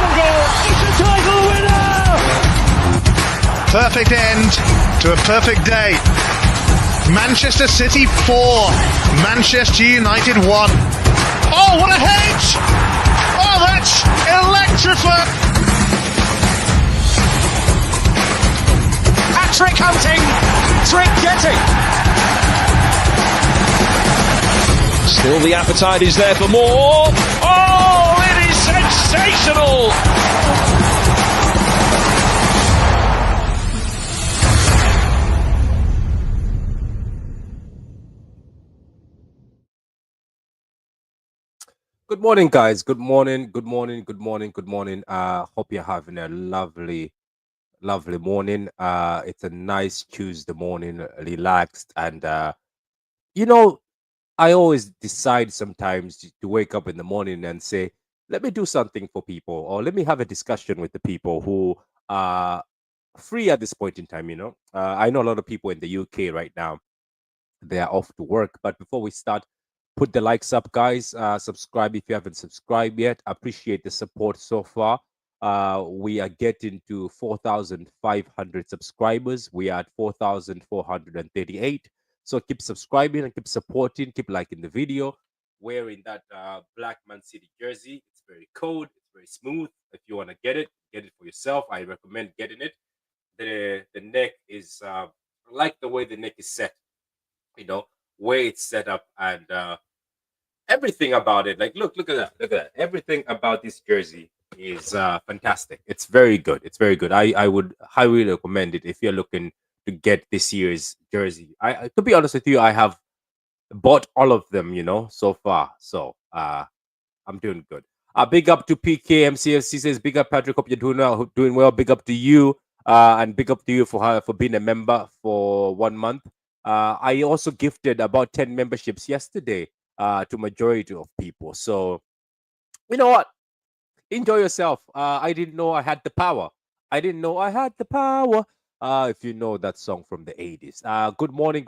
second goal. It's a title winner! Perfect end to a perfect day. Manchester City 4, Manchester United 1. Oh, what a hedge! Oh, that's electrifying! Hat-trick hunting, trick getting. Still the appetite is there for more. Oh, it is sensational! Good morning, guys. Good morning. Hope you're having a lovely morning. It's a nice Tuesday morning, relaxed, and I always decide sometimes to wake up in the morning and say, let me do something for people, or let me have a discussion with the people who are free at this point in time. I know a lot of people in the UK right now, they are off to work. But before we start, put the likes up, guys. Subscribe if you haven't subscribed yet. Appreciate the support so far. We are getting to 4,500 subscribers. We are at 4,438. So keep subscribing and keep supporting. Keep liking the video. Wearing that black Man City jersey. It's very cold. It's very smooth. If you want to get it for yourself. I recommend getting it. The neck is I like the way the neck is set. Where it's set up, and everything about it. Like, look at that. Everything about this jersey is fantastic. It's very good. I would highly recommend it if you're looking to get this year's jersey. I to be honest with you, I have bought all of them, so far. So I'm doing good. Big up to PK MCFC says, big up Patrick, hope you're doing well. Big up to you, and big up to you for being a member for 1 month. I also gifted about 10 memberships yesterday to majority of people. So, you know what? Enjoy yourself. I didn't know I had the power. If you know that song from the 80s. Good morning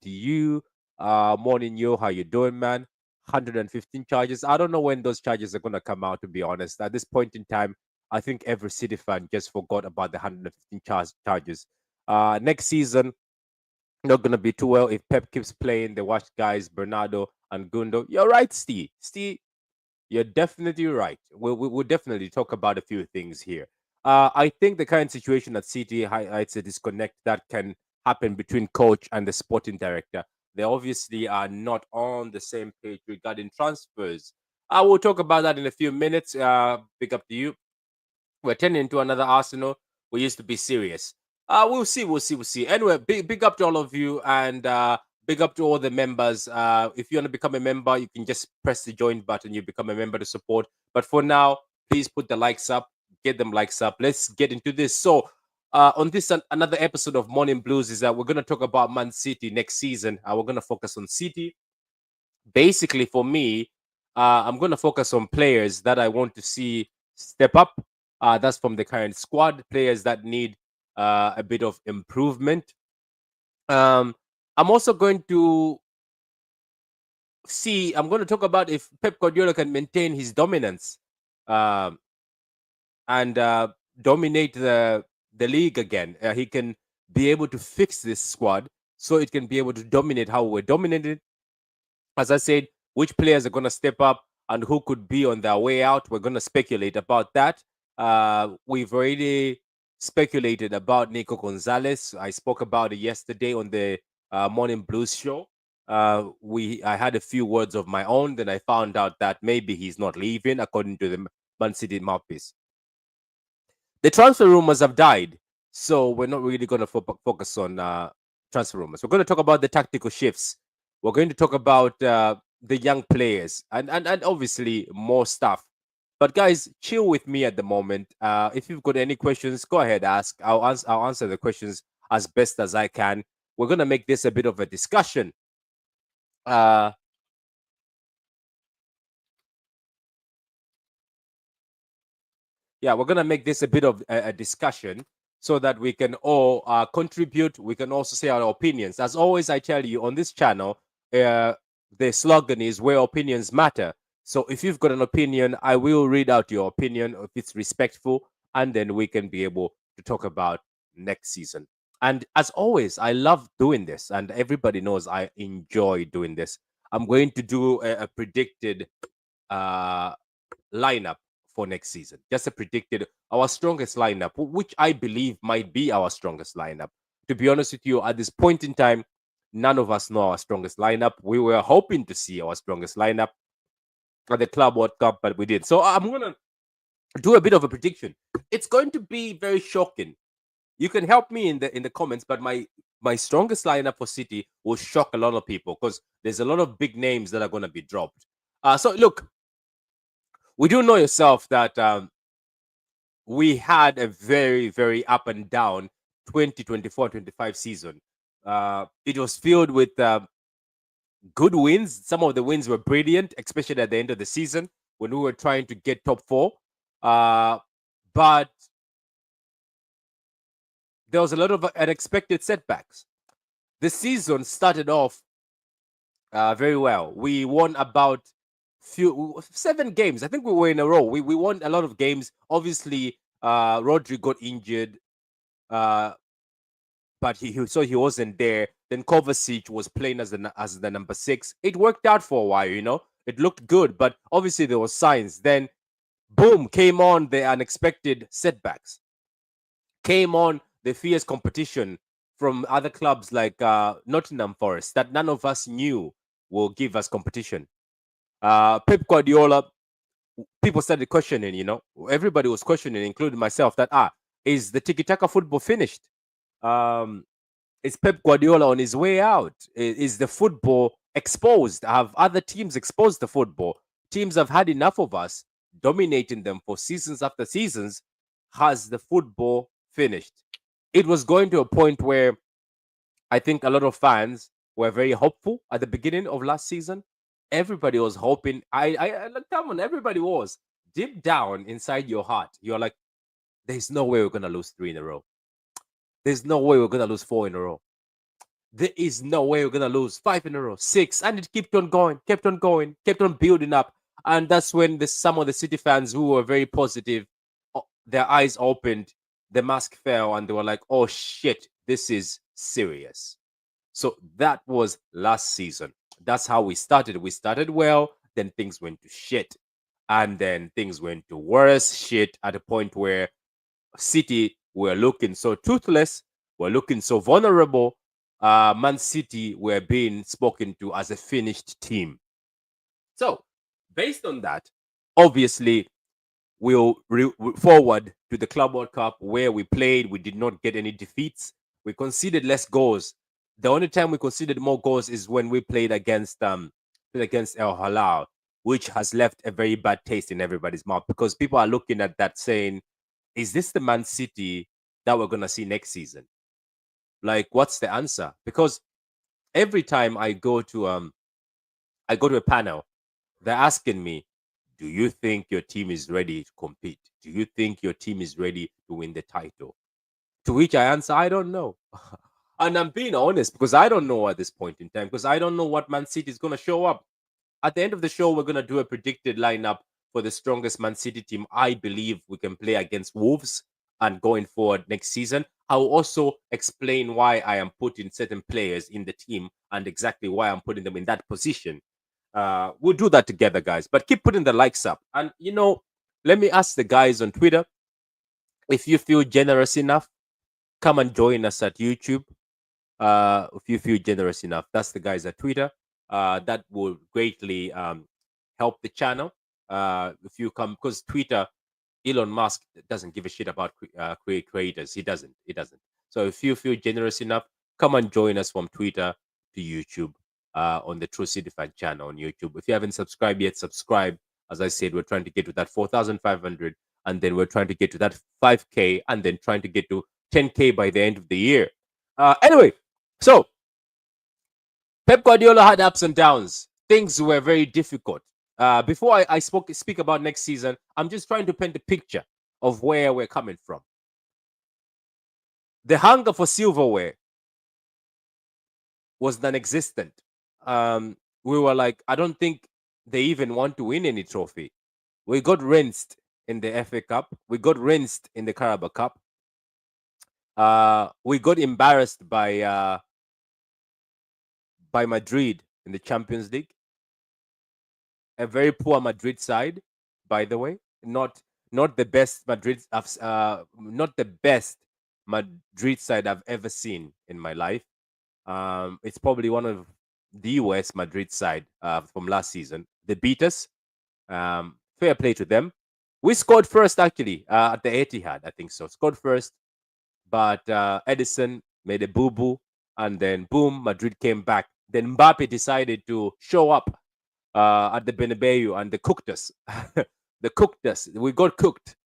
to you. Morning, yo. How you doing, man? 115 charges. I don't know when those charges are going to come out, to be honest. At this point in time, I think every City fan just forgot about the 115 charges. Next season, not gonna be too well if Pep keeps playing the watch guys, Bernardo and Gundo. You're right, Steve. You're definitely right. We'll definitely talk about a few things here. I think the current situation at City highlights a disconnect that can happen between coach and the sporting director. They obviously are not on the same page regarding transfers. I will talk about that in a few minutes. Big up to you. We're turning into another Arsenal. We used to be serious. We'll see. Anyway, big up to all of you, and big up to all the members. If you want to become a member, you can just press the join button. You become a member to support. But for now, please put the likes up. Get them likes up. Let's get into this. So, on this another episode of Morning Blues is that we're going to talk about Man City next season. We're going to focus on City. Basically, for me, I'm going to focus on players that I want to see step up. That's from the current squad. Players that need a bit of improvement. I'm also going to talk about if Pep Guardiola can maintain his dominance and dominate the league again. He can be able to fix this squad so it can be able to dominate how we're dominated. As I said, which players are going to step up and who could be on their way out. We're going to speculate about that. We've already speculated about Nico Gonzalez. I spoke about it yesterday on the Morning Blues show. I had a few words of my own. Then I found out that maybe he's not leaving, according to the Man City mouthpiece. The transfer rumors have died, so we're not really going to focus on transfer rumors. We're going to talk about the tactical shifts. We're going to talk about the young players and obviously more stuff. But guys, chill with me at the moment. If you've got any questions, go ahead, ask. I'll answer the questions as best as I can. We're gonna make this a bit of a discussion. We're gonna make this a bit of a discussion so that we can all contribute. We can also say our opinions. As always, I tell you on this channel, the slogan is where opinions matter. So if you've got an opinion, I will read out your opinion if it's respectful, and then we can be able to talk about next season. And as always, I love doing this, and everybody knows I enjoy doing this. I'm going to do a predicted uh, lineup for next season. Just a predicted our strongest lineup, which I believe might be our strongest lineup. To be honest with you, at this point in time, none of us know our strongest lineup. We were hoping to see our strongest lineup at the Club World Cup, but we did. So I'm gonna do a bit of a prediction. It's going to be very shocking. You can help me in the comments, but my strongest lineup for City will shock a lot of people because there's a lot of big names that are going to be dropped. So look, we do know yourself that we had a very, very up and down 2024-25 season. It was filled with good wins. Some of the wins were brilliant, especially at the end of the season when we were trying to get top four. But there was a lot of unexpected setbacks. The season started off very well. We won about 7 games. I think we were in a row. We won a lot of games. Obviously, Rodri got injured, but he wasn't there. Then Kovacic was playing as the number 6. It worked out for a while, It looked good, but obviously there were signs. Then, boom, came on the unexpected setbacks. Came on the fierce competition from other clubs like Nottingham Forest that none of us knew will give us competition. Pep Guardiola, people started questioning, everybody was questioning, including myself, that is the tiki-taka football finished? Is Pep Guardiola on his way out? Is the football exposed? Have other teams exposed the football? Teams have had enough of us dominating them for seasons after seasons. Has the football finished? It was going to a point where I think a lot of fans were very hopeful at the beginning of last season. Everybody was hoping. Come on, everybody was. Deep down inside your heart, you're like, there's no way we're going to lose 3 in a row. There's no way we're going to lose 4 in a row. There is no way we're going to lose 5 in a row, 6. And it kept on going, kept on building up. And that's when some of the City fans who were very positive, their eyes opened, the mask fell, and they were like, oh shit, this is serious. So that was last season. That's how we started. We started well, then things went to shit. And then things went to worse shit at a point where City were looking so toothless, were looking so vulnerable. Man City were being spoken to as a finished team. So, based on that, obviously, we'll forward to the Club World Cup where we played. We did not get any defeats. We conceded less goals. The only time we conceded more goals is when we played against El Halal, which has left a very bad taste in everybody's mouth because people are looking at that saying, is this the Man City that we're going to see next season? Like, what's the answer? Because every time I go to a panel, they're asking me, do you think your team is ready to compete? Do you think your team is ready to win the title? To which I answer, I don't know. And I'm being honest because I don't know at this point in time because I don't know what Man City is going to show up. At the end of the show, we're going to do a predicted lineup for the strongest Man City team I believe we can play against Wolves and going forward next season. I'll also explain why I am putting certain players in the team and exactly why I'm putting them in that position. We'll do that together, guys. But keep putting the likes up. And, let me ask the guys on Twitter, if you feel generous enough, come and join us at YouTube. If you feel generous enough, that's the guys at Twitter. That will greatly help the channel. If you come, because Twitter, Elon Musk doesn't give a shit about creators. He doesn't. So if you feel generous enough, come and join us from Twitter to YouTube on the True City Fan channel on YouTube. If you haven't subscribed yet, subscribe. As I said, we're trying to get to that 4,500, and then we're trying to get to that 5K, and then trying to get to 10K by the end of the year. Anyway, so Pep Guardiola had ups and downs. Things were very difficult. Before I speak about next season, I'm just trying to paint a picture of where we're coming from. The hunger for silverware was non-existent. We were like, I don't think they even want to win any trophy. We got rinsed in the FA Cup. We got rinsed in the Carabao Cup. We got embarrassed by Madrid in the Champions League. A very poor Madrid side, by the way. Not the best not the best Madrid side I've ever seen in my life. It's probably one of the worst Madrid side from last season. They beat us. Fair play to them. We scored first actually at the Etihad, I think so. Scored first, but Edison made a boo boo, and then boom, Madrid came back. Then Mbappe decided to show up at the Bernabeu, and they cooked us. They cooked us. We got cooked.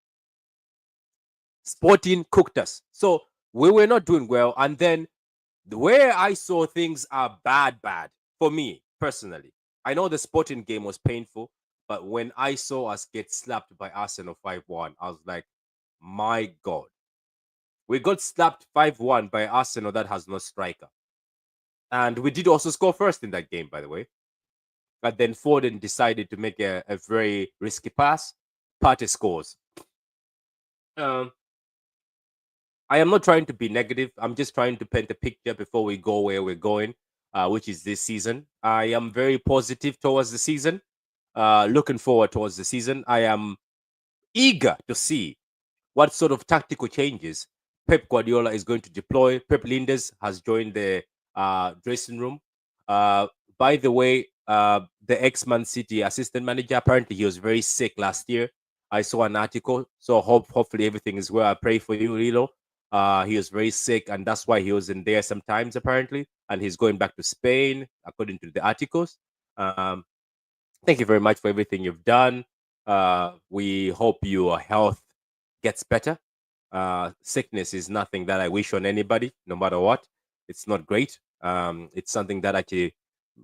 Sporting cooked us. So we were not doing well. And then where I saw things are bad for me personally. I know the Sporting game was painful, but when I saw us get slapped by Arsenal 5-1, I was like, my God. We got slapped 5-1 by Arsenal that has no striker. And we did also score first in that game, by the way. But then Foden decided to make a very risky pass. Partey scores. I am not trying to be negative. I'm just trying to paint a picture before we go where we're going, which is this season. I am very positive towards the season. Looking forward towards the season. I am eager to see what sort of tactical changes Pep Guardiola is going to deploy. Pep Linders has joined the dressing room. By the way, the ex-Man City assistant manager, apparently he was very sick last year. I saw an article, so hopefully everything is well. I pray for you, Lilo. He was very sick, and that's why he wasn't there sometimes, apparently. And he's going back to Spain, according to the articles. Thank you very much for everything you've done. We hope your health gets better. Sickness is nothing that I wish on anybody, no matter what. It's not great. It's something that actually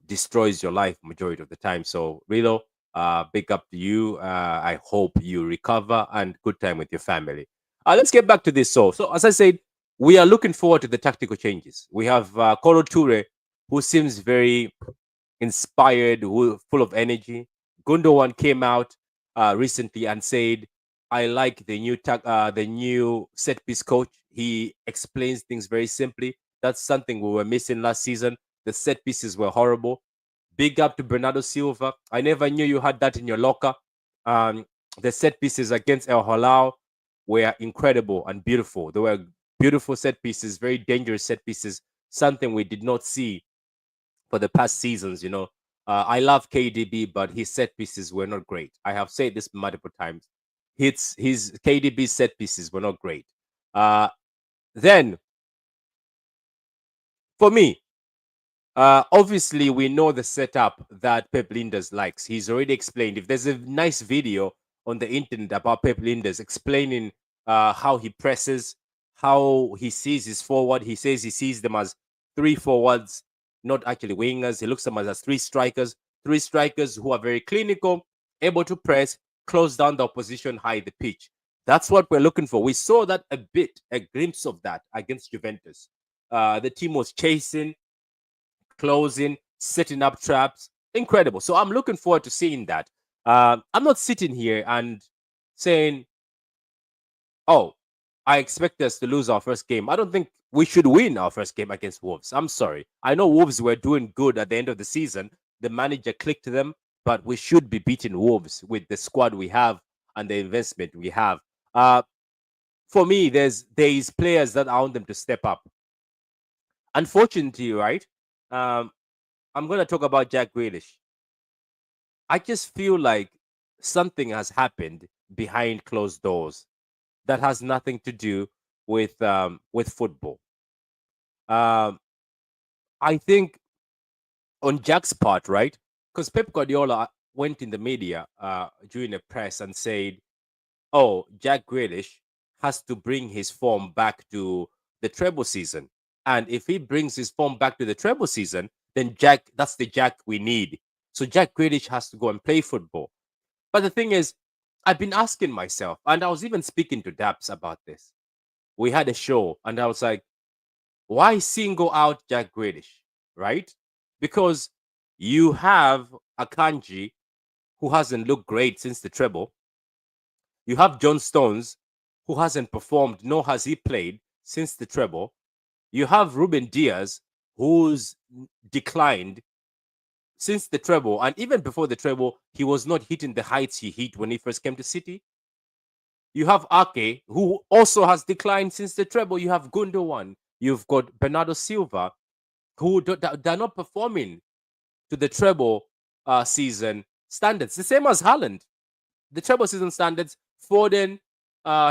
destroys your life majority of the time. So, Rilo, big up to you. I hope you recover and good time with your family. Let's get back to this. So as I said, we are looking forward to the tactical changes. We have Kolo Toure, who seems very inspired, full of energy. Gundogan came out recently and said, "I like the new set piece coach. He explains things very simply. That's something we were missing last season. The set pieces were horrible. Big up to Bernardo Silva. I never knew you had that in your locker. The set pieces against El Halal were incredible and beautiful. They were beautiful set pieces, very dangerous set pieces, something we did not see for the past seasons. I love KDB, but his set pieces were not great. I have said this multiple times. His KDB set pieces were not great. Then, for me, obviously, we know the setup that Pep Linders likes. He's already explained. If there's a nice video on the internet about Pep Linders explaining how he presses, how he sees his forward, he says he sees them as three forwards, not actually wingers. He looks at them as three strikers who are very clinical, able to press, close down the opposition, high the pitch. That's what we're looking for. We saw that a glimpse of that against Juventus. The team was chasing, closing, setting up traps. Incredible. So I'm looking forward to seeing that. I'm not sitting here and saying, oh, I expect us to lose our first game. I don't think we should win our first game against Wolves. I'm sorry. I know Wolves were doing good at the end of the season. The manager clicked them, but we should be beating Wolves with the squad we have and the investment we have. For me, there is players that I want them to step up. Unfortunately, right? I'm going to talk about Jack Grealish. I just feel like something has happened behind closed doors that has nothing to do with football. I think on Jack's part, right? Because Pep Guardiola went in the media during a press and said, "Oh, Jack Grealish has to bring his form back to the treble season, and if he brings his form back to the treble season, then that's the Jack we need. So Jack Grealish has to go and play football." But the thing is, I've been asking myself, and I was even speaking to Daps about this. We had a show, and I was like, why single out Jack Grealish, right? Because you have Akanji who hasn't looked great since the treble. You have John Stones, who hasn't performed, nor has he played since the treble. You have Ruben Diaz, who's declined since the treble. And even before the treble, he was not hitting the heights he hit when he first came to City. You have Ake, who also has declined since the treble. You have Gundogan. You've got Bernardo Silva, who they're not performing to the treble season standards. The same as Haaland. The treble season standards. Foden,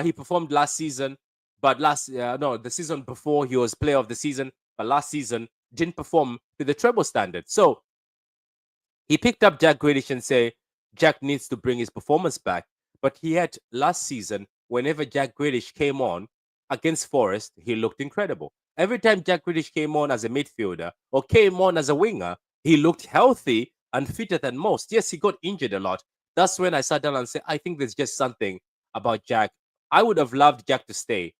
he performed last season, but the season before he was player of the season, but last season didn't perform to the treble standard. So he picked up Jack Grealish and say Jack needs to bring his performance back. But he had last season, whenever Jack Grealish came on against Forest, he looked incredible. Every time Jack Grealish came on as a midfielder or came on as a winger, he looked healthy and fitter than most. Yes, he got injured a lot. That's when I sat down and said, I think there's just something about Jack. I would have loved Jack to stay,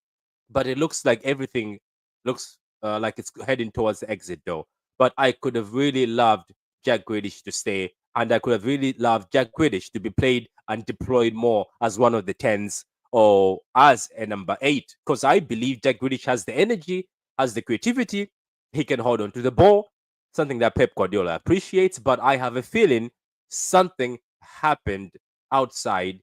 but it looks like everything looks like it's heading towards the exit door. But I could have really loved Jack Grealish to stay, and I could have really loved Jack Grealish to be played and deployed more as one of the 10s or as a number 8, because I believe Jack Grealish has the energy, has the creativity, he can hold on to the ball, something that Pep Guardiola appreciates. But I have a feeling something happened outside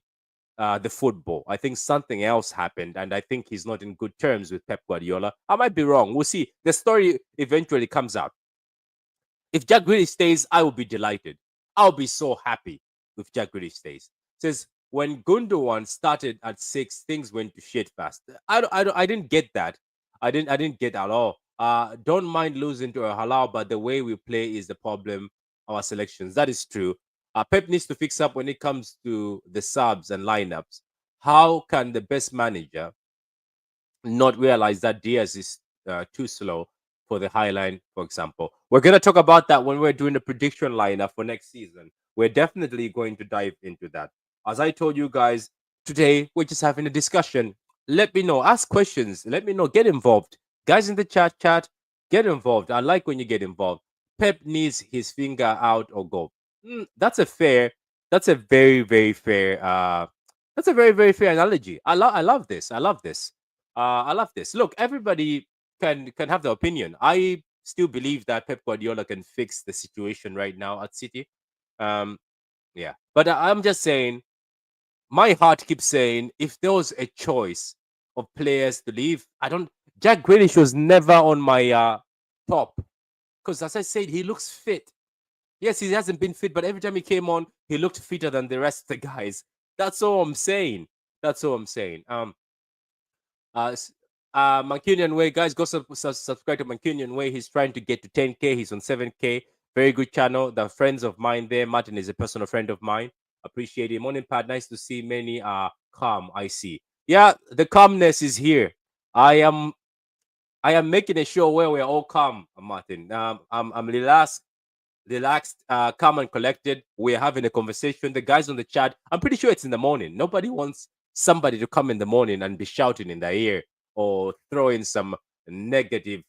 the football. I think something else happened, and I think he's not in good terms with Pep Guardiola. I might be wrong. We'll see. The story eventually comes out. If Jack Grealish stays, I will be delighted. I'll be so happy if Jack Grealish stays. Says when Gundogan started at 6, things went to shit fast. I didn't get that. I didn't get at all. Don't mind losing to a halal, but the way we play is the problem. Our selections. That is true. Pep needs to fix up when it comes to the subs and lineups. How can the best manager not realize that Diaz is too slow for the high line, for example? We're going to talk about that when we're doing the prediction lineup for next season. We're definitely going to dive into that. As I told you guys, today we're just having a discussion. Let me know, ask questions, let me know, get involved. Guys in the chat, get involved. I like when you get involved. Pep needs his finger out or go. That's a very, very fair, that's a very, very fair analogy. I love this. I love this. Look, everybody can have their opinion. I still believe that Pep Guardiola can fix the situation right now at City. Yeah, but I'm just saying, my heart keeps saying, if there was a choice of players to leave, Jack Grealish was never on my top, because as I said, he looks fit. Yes, he hasn't been fit, but every time he came on, he looked fitter than the rest of the guys. That's all I'm saying. Mancunian Way, guys, go subscribe to Mancunian Way. He's trying to get to 10K. He's on 7K. Very good channel. The friends of mine there. Martin is a personal friend of mine. Appreciate it. Morning, Pat. Nice to see many are calm. I see. Yeah, the calmness is here. I am making a show where we're all calm, Martin. I'm relaxed, calm and collected. We're having a conversation. The guys on the chat, I'm pretty sure it's in the morning. Nobody wants somebody to come in the morning and be shouting in their ear or throwing some negative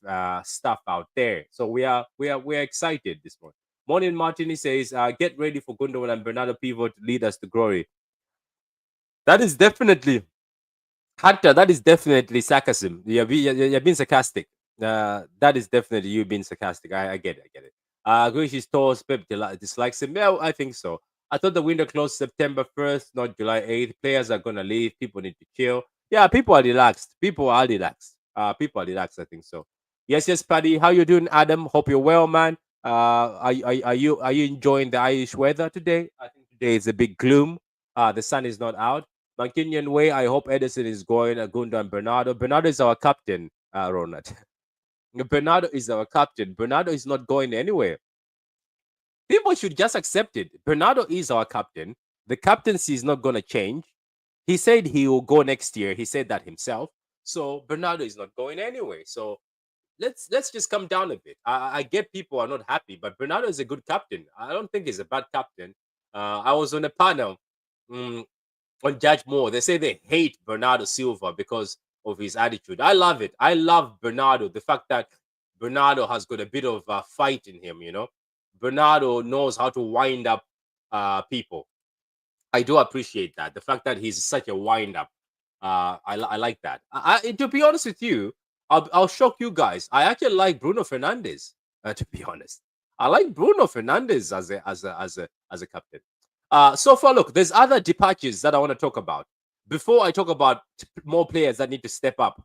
stuff out there. So we're excited this morning. Morning, Martin, says, get ready for Gundogan and Bernardo Pivot to lead us to glory. That is definitely, Hunter, that is definitely sarcasm. You're being sarcastic. That is definitely you being sarcastic. I get it. Grealish told Pep dislikes him. Yeah, I think so. I thought the window closed September 1st, not July 8th. Players are gonna leave. People need to chill. Yeah, people are relaxed. People are relaxed. I think so. Yes, Paddy. How you doing, Adam? Hope you're well, man. Are you enjoying the Irish weather today? I think today is a big gloom. The sun is not out. Mancunian Way. I hope Edison is going. Gunda and Bernardo. Bernardo is our captain, Ronald. Bernardo is our captain. Bernardo is not going anywhere. People should just accept it. Bernardo is our captain. The captaincy is not going to change. He said he will go next year. He said that himself. So Bernardo is not going anywhere. So let's just come down a bit. I get people are not happy, but Bernardo is a good captain. I don't think he's a bad captain. I was on a panel on Judge Moore. They say they hate Bernardo Silva because of his attitude. I love it. I love Bernardo. The fact that Bernardo has got a bit of a fight in him, Bernardo knows how to wind up people. I do appreciate that. The fact that he's such a wind up. I like that. To be honest with you, I'll shock you guys. I actually like Bruno Fernandes. To be honest, I like Bruno Fernandes as a captain. So far, look, there's other departures that I want to talk about before I talk about more players that need to step up.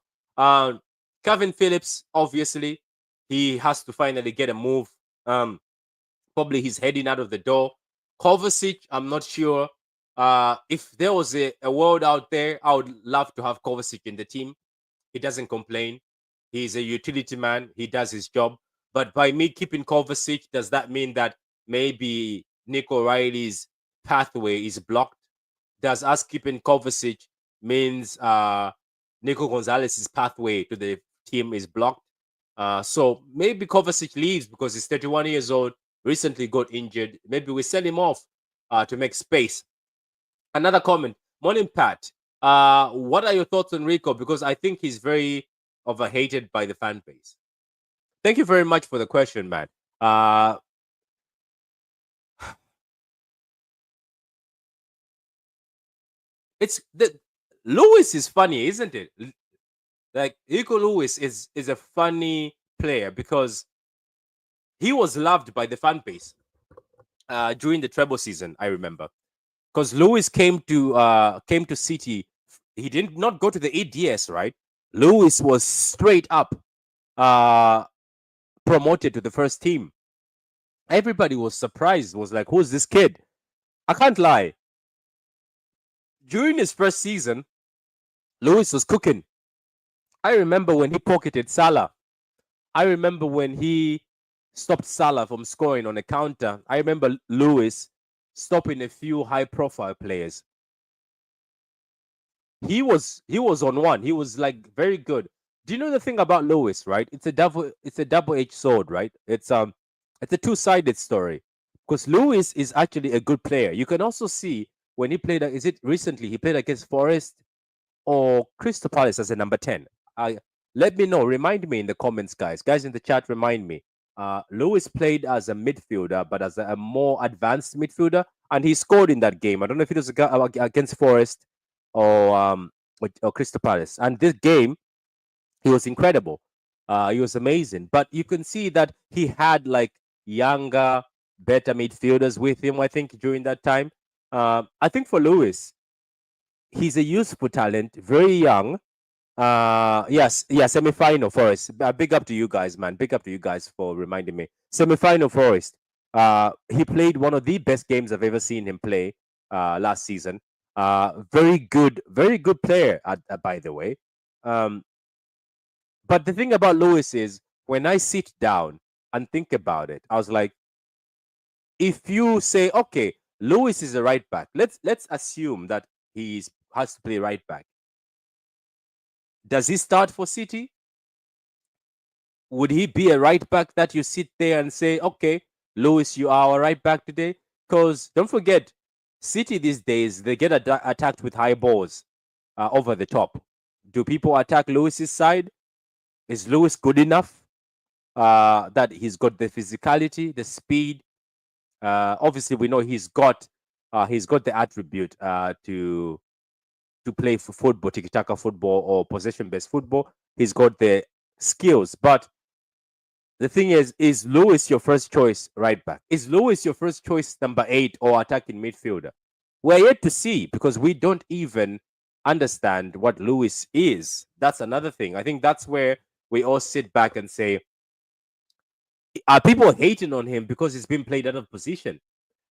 Kevin Phillips, obviously, he has to finally get a move. Probably he's heading out of the door. Kovacic, I'm not sure. If there was a world out there, I would love to have Kovacic in the team. He doesn't complain. He's a utility man. He does his job. But by me keeping Kovacic, does that mean that maybe Nick O'Reilly's pathway is blocked? Does us keeping Kovacic means Nico Gonzalez's pathway to the team is blocked? So maybe Kovacic leaves because he's 31 years old, recently got injured. Maybe we send him off to make space. Another comment. Morning, Pat. What are your thoughts on Rico? Because I think he's very overhated by the fan base. Thank you very much for the question, man. It's the Lewis is funny, isn't it? Like Rico Lewis is a funny player because he was loved by the fan base during the treble season. I remember because Lewis came to City. He did not go to the ADS, right? Lewis was straight up promoted to the first team. Everybody was surprised. Was like, who's this kid? I can't lie. During his first season, Lewis was cooking. I remember when he pocketed Salah. I remember when he stopped Salah from scoring on a counter. I remember Lewis stopping a few high-profile players. He was on one. He was like very good. Do you know the thing about Lewis, right? It's a double-edged sword, right? It's a two-sided story. Because Lewis is actually a good player. You can also see when he played, is it recently he played against Forest or Crystal Palace as a number 10? Let me know. Remind me in the comments, guys. Guys in the chat, remind me. Lewis played as a midfielder, but as a more advanced midfielder, and he scored in that game. I don't know if it was against Forest or Crystal Palace. And this game, he was incredible. He was amazing. But you can see that he had like younger, better midfielders with him, I think, during that time. I think for Lewis, he's a useful talent, very young. Semi-final Forest. Big up to you guys, man. Big up to you guys for reminding me. Semi-final Forest. He played one of the best games I've ever seen him play last season. Very good player, by the way. But the thing about Lewis is, when I sit down and think about it, I was like, if you say, okay, Lewis is a right back, let's assume that he has to play right back. Does he start for City? Would he be a right back that you sit there and say, okay, Lewis, you are a right back today? Because don't forget, City these days, they get attacked with high balls over the top. Do people attack Lewis's side? Is Lewis good enough that he's got the physicality, the speed? Obviously, we know he's got the attribute to play for football, tiki-taka football or possession-based football. He's got the skills. But the thing is Lewis your first choice right back? Is Lewis your first choice number 8 or attacking midfielder? We're yet to see because we don't even understand what Lewis is. That's another thing. I think that's where we all sit back and say, are people hating on him because he's been played out of position?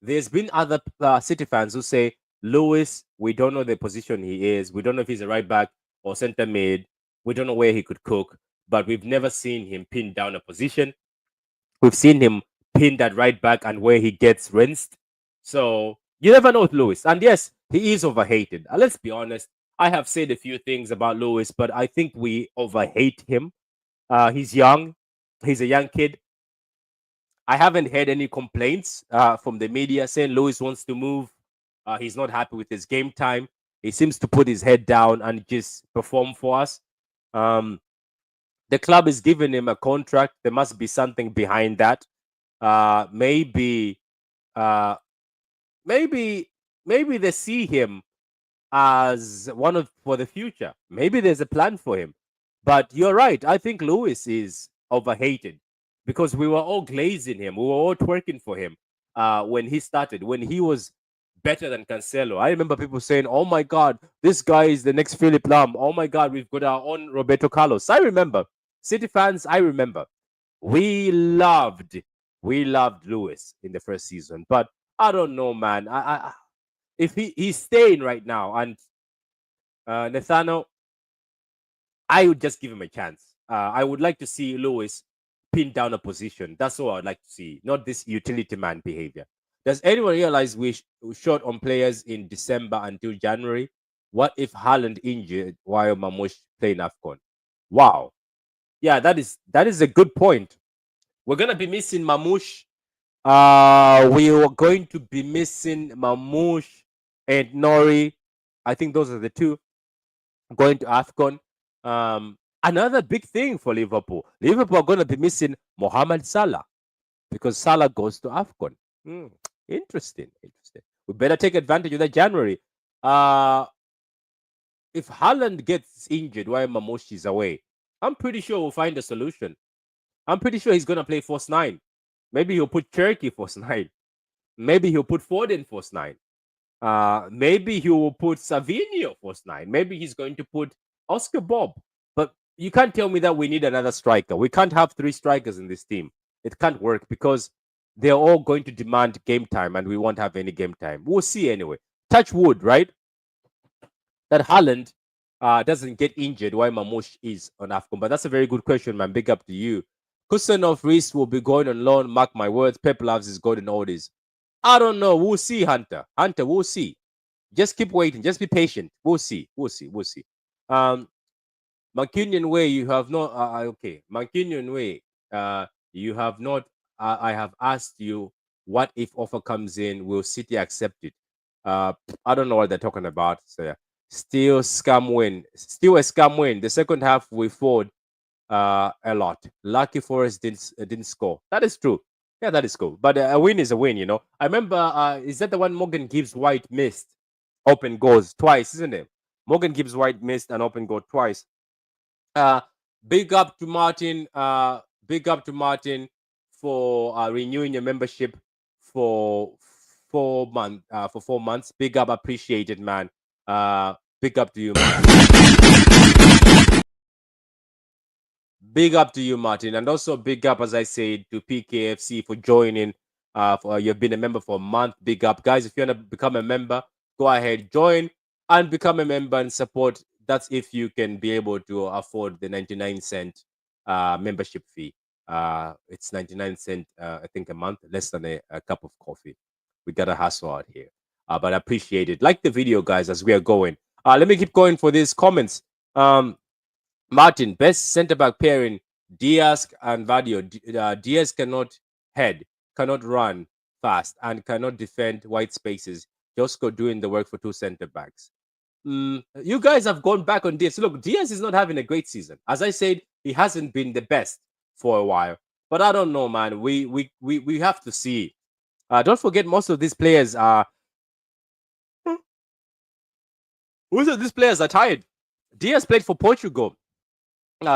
There's been other City fans who say, Lewis, we don't know the position he is. We don't know if he's a right back or center mid. We don't know where he could cook, but we've never seen him pin down a position. We've seen him pinned at right back and where he gets rinsed. So you never know with Lewis. And yes, he is overhated. Let's be honest. I have said a few things about Lewis, but I think we overhate him. He's young. He's a young kid. I haven't heard any complaints from the media saying Lewis wants to move. He's not happy with his game time. He seems to put his head down and just perform for us. The club is giving him a contract. There must be something behind that. Maybe maybe they see him as one of for the future. Maybe there's a plan for him. But you're right. I think Lewis is overhated because we were all glazing him. We were all twerking for him when he started, when he was better than Cancelo. I remember people saying, "Oh my God, this guy is the next Philip Lam. Oh my God, we've got our own Roberto Carlos." I remember, City fans. I remember, we loved, we loved Lewis in the first season. But I don't know, man. If he's staying right now, and Nathano, I would just give him a chance. I would like to see Lewis pin down a position. That's all I'd like to see, not this utility man behavior. Does anyone realize we short on players in December until January? What if Haaland injured while Mamush playing AFCON? Wow. Yeah, that is a good point. We're gonna be missing Mamush. We are going to be missing Mamush and Nori. I think those are the two going to AFCON. Another big thing for Liverpool. Liverpool are going to be missing Mohamed Salah because Salah goes to AFCON. Interesting. We better take advantage of that January. If Haaland gets injured while Mamush is away, I'm pretty sure we'll find a solution. I'm pretty sure he's going to play false nine. Maybe he'll put Cherky false nine. Maybe he'll put Foden false nine. Maybe he will put Savinho false nine. Maybe he's going to put Oscar Bob. But you can't tell me that we need another striker. We can't have three strikers in this team. It can't work because they're all going to demand game time and we won't have any game time. We'll see anyway. Touch wood, right? That Haaland doesn't get injured while Mamush is on AFCON. But that's a very good question, man. Big up to you. Kusanov Reese will be going on loan. Mark my words. Pep loves his golden oldies. I don't know. We'll see, Hunter. We'll see. Just keep waiting. Just be patient. We'll see. Mancunian Way, you have not. Okay. Mancunian Way, you have not. I have asked you, what if offer comes in? Will City accept it? I don't know what they're talking about. So, yeah. Still scam win. Still a scam win. The second half, we fought a lot. Lucky Forest didn't score. That is true. Yeah, that is cool. But a win is a win, you know. I remember, is that the one Morgan Gibbs White missed? Open goals twice, isn't it? Morgan Gibbs White missed an open goal twice. Big up to Martin. Big up to Martin for renewing your membership for 4 months. For 4 months. Big up, appreciated, man. Big up to you, man. Big up to you, Martin, and also big up, as I said, to PKFC for joining. For you've been a member for a month. Big up, guys. If you want to become a member, go ahead, join and become a member and support. That's if you can be able to afford the 99-cent membership fee. It's 99 cents, I think, a month, less than a cup of coffee. We got to hustle out here. But I appreciate it. Like the video, guys, as we are going. Let me keep going for these comments. Martin, best centre back pairing, Diaz and Vadio. Diaz cannot head, cannot run fast, and cannot defend wide spaces. Josko doing the work for two centre backs. You guys have gone back on Diaz. Look, Diaz is not having a great season. As I said, he hasn't been the best for a while. But I don't know, man. We have to see. Don't forget, most of these players are. Most of these players are tired. Diaz played for Portugal.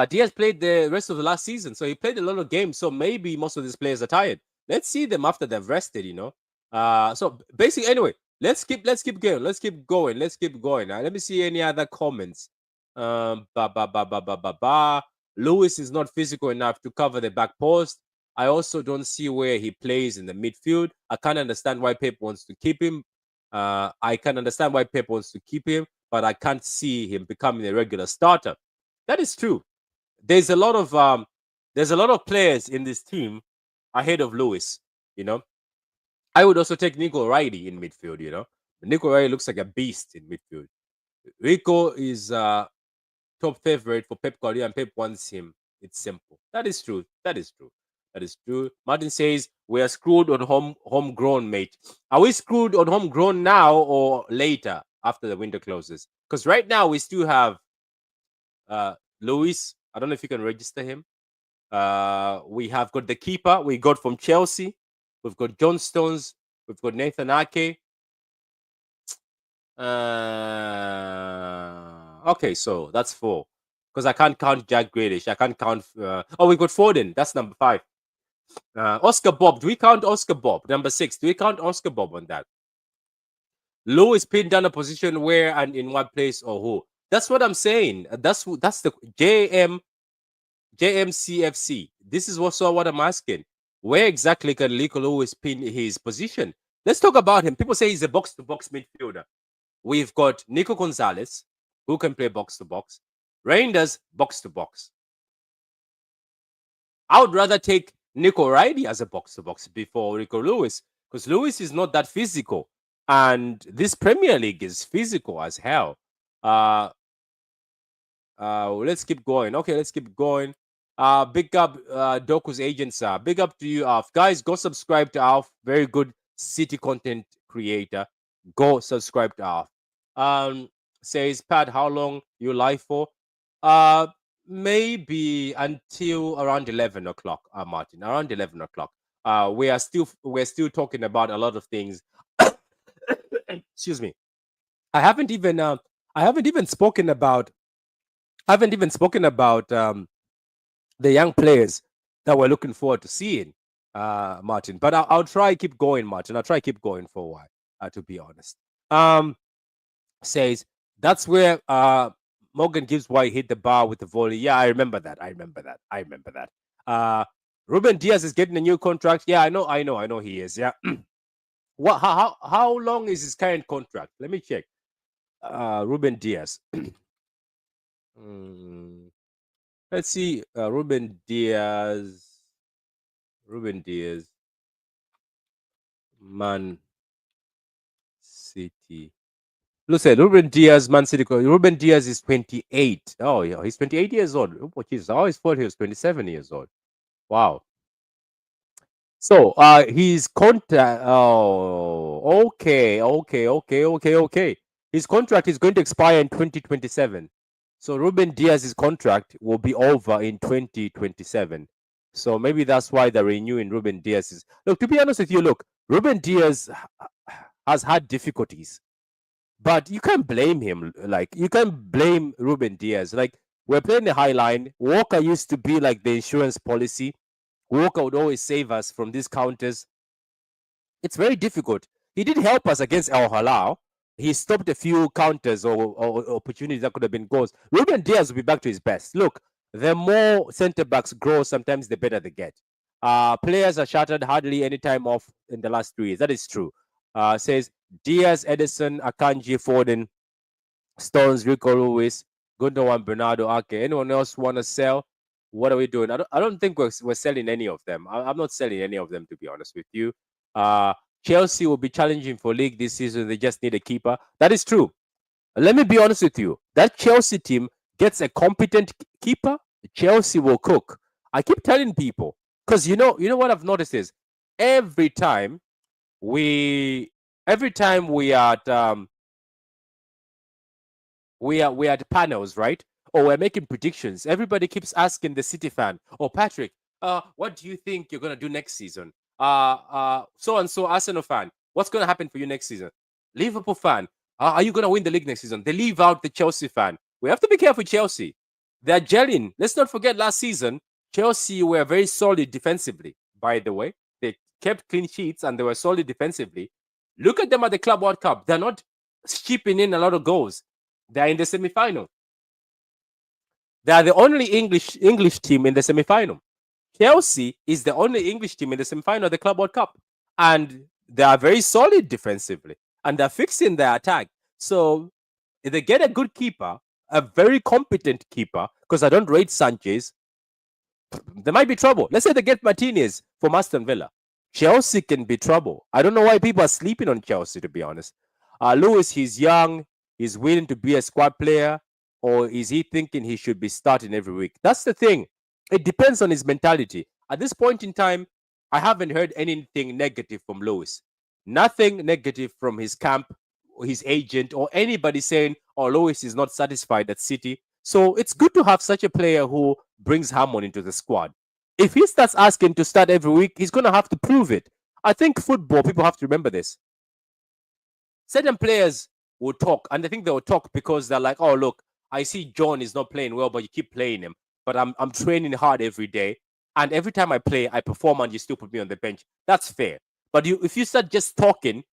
Diaz played the rest of the last season, so he played a lot of games. So maybe most of these players are tired. Let's see them after they've rested, you know. So basically, anyway, let's keep going. Let's keep going. Let me see any other comments. Lewis is not physical enough to cover the back post. I also don't see where he plays in the midfield. I can't understand why Pep wants to keep him. But I can't see him becoming a regular starter. That is true. There's a lot of players in this team ahead of Lewis, you know. I would also take Nico Riley in midfield, you know. Nico Riley looks like a beast in midfield. Rico is top favorite for Pep Guardiola, and Pep wants him. It's simple. That is true. Martin says we are screwed on homegrown, mate. Are we screwed on homegrown now or later after the window closes? Because right now we still have Luis. I don't know if you can register him. We have got the keeper we got from Chelsea. We've got John Stones. We've got Nathan Ake. Okay, so that's 4. Because I can't count Jack Grealish. I can't count. We got Foden. That's number 5. Oscar Bob. Do we count Oscar Bob? Number 6. Do we count Oscar Bob on that? Lewis pinned down a position where and in what place or who? That's what I'm saying. That's the JMCFC. This is also what I'm asking. Where exactly can Nico Lewis pin his position? Let's talk about him. People say he's a box-to-box midfielder. We've got Nico Gonzalez, who can play box-to-box. Reinders, box-to-box. I would rather take Nico Riley as a box-to-box before Nico Lewis, because Lewis is not that physical. And this Premier League is physical as hell. Let's keep going. Okay, let's keep going. Big up Doku's agents. Big up to you, Alf. Guys, go subscribe to Alf. Very good city content creator. Go subscribe to Alf. Says Pat, how long you live for? Maybe until around 11 o'clock, Martin. Around 11 o'clock. We're still talking about a lot of things. Excuse me. I haven't even spoken about the young players that we're looking forward to seeing, Martin. But I'll try keep going, Martin. I'll try keep going for a while, to be honest. Says that's where Morgan Gibbs White hit the bar with the volley. Yeah, I remember that. Ruben Diaz is getting a new contract. Yeah, I know he is. Yeah. How long is his current contract? Let me check. Ruben Diaz. Let's see. Ruben Diaz. Man City. Look, say Ruben Diaz, Man City. Ruben Diaz is 28. Oh, yeah, he's 28 years old. Oh, Jesus. I always thought he was 27 years old. Wow. So, his contract. Oh, okay. His contract is going to expire in 2027. So, Ruben Diaz's contract will be over in 2027. So, maybe that's why they're renewing Ruben Diaz's. Look, to be honest with you, Ruben Diaz has had difficulties, but you can't blame him. Like, you can't blame Ruben Diaz. Like, we're playing the high line. Walker used to be like the insurance policy. Walker would always save us from these counters. It's very difficult. He did help us against Al Hilal. He stopped a few counters or opportunities that could have been goals. Ruben Diaz will be back to his best. Look, the more centre backs grow, sometimes the better they get. Players are shattered hardly any time off in the last 3 years. That is true. Says Diaz, Edison, Akanji, Foden, Stones, Rico Lewis, Gundogan, Bernardo Ake. Anyone else want to sell? What are we doing? I don't think we're selling any of them. I'm not selling any of them, to be honest with you. Chelsea will be challenging for league this season. They just need a keeper. That is true. Let me be honest with you. That Chelsea team gets a competent keeper, Chelsea will cook. I keep telling people, because you know what I've noticed is every time we are at panels, right? Or we're making predictions. Everybody keeps asking the City fan, "Oh, Patrick, what do you think you're gonna do next season?" So and so Arsenal fan, what's gonna happen for you next season? Liverpool fan, are you gonna win the league next season? They leave out the Chelsea fan. We have to be careful, Chelsea. They're gelling. Let's not forget last season, Chelsea were very solid defensively. By the way, they kept clean sheets and they were solid defensively. Look at them at the Club World Cup. They're not chipping in a lot of goals. They're in the semi-final. They are the only English team in the semi-final. Chelsea is the only English team in the semi-final of the Club World Cup. And they are very solid defensively. And they're fixing their attack. So if they get a good keeper, a very competent keeper, because I don't rate Sanchez, there might be trouble. Let's say they get Martinez from Aston Villa. Chelsea can be trouble. I don't know why people are sleeping on Chelsea, to be honest. Lewis, he's young. He's willing to be a squad player. Or is he thinking he should be starting every week? That's the thing. It depends on his mentality. At this point in time, I haven't heard anything negative from Lewis. Nothing negative from his camp, his agent, or anybody saying, "Oh, Lewis is not satisfied at City." So it's good to have such a player who brings harmony into the squad. If he starts asking to start every week, he's going to have to prove it. I think football, people have to remember this. Certain players will talk, and I think they will talk because they're like, "Oh, look, I see John is not playing well, but you keep playing him. But I'm training hard every day, and every time I play, I perform, and you still put me on the bench. That's fair. But if you start just talking,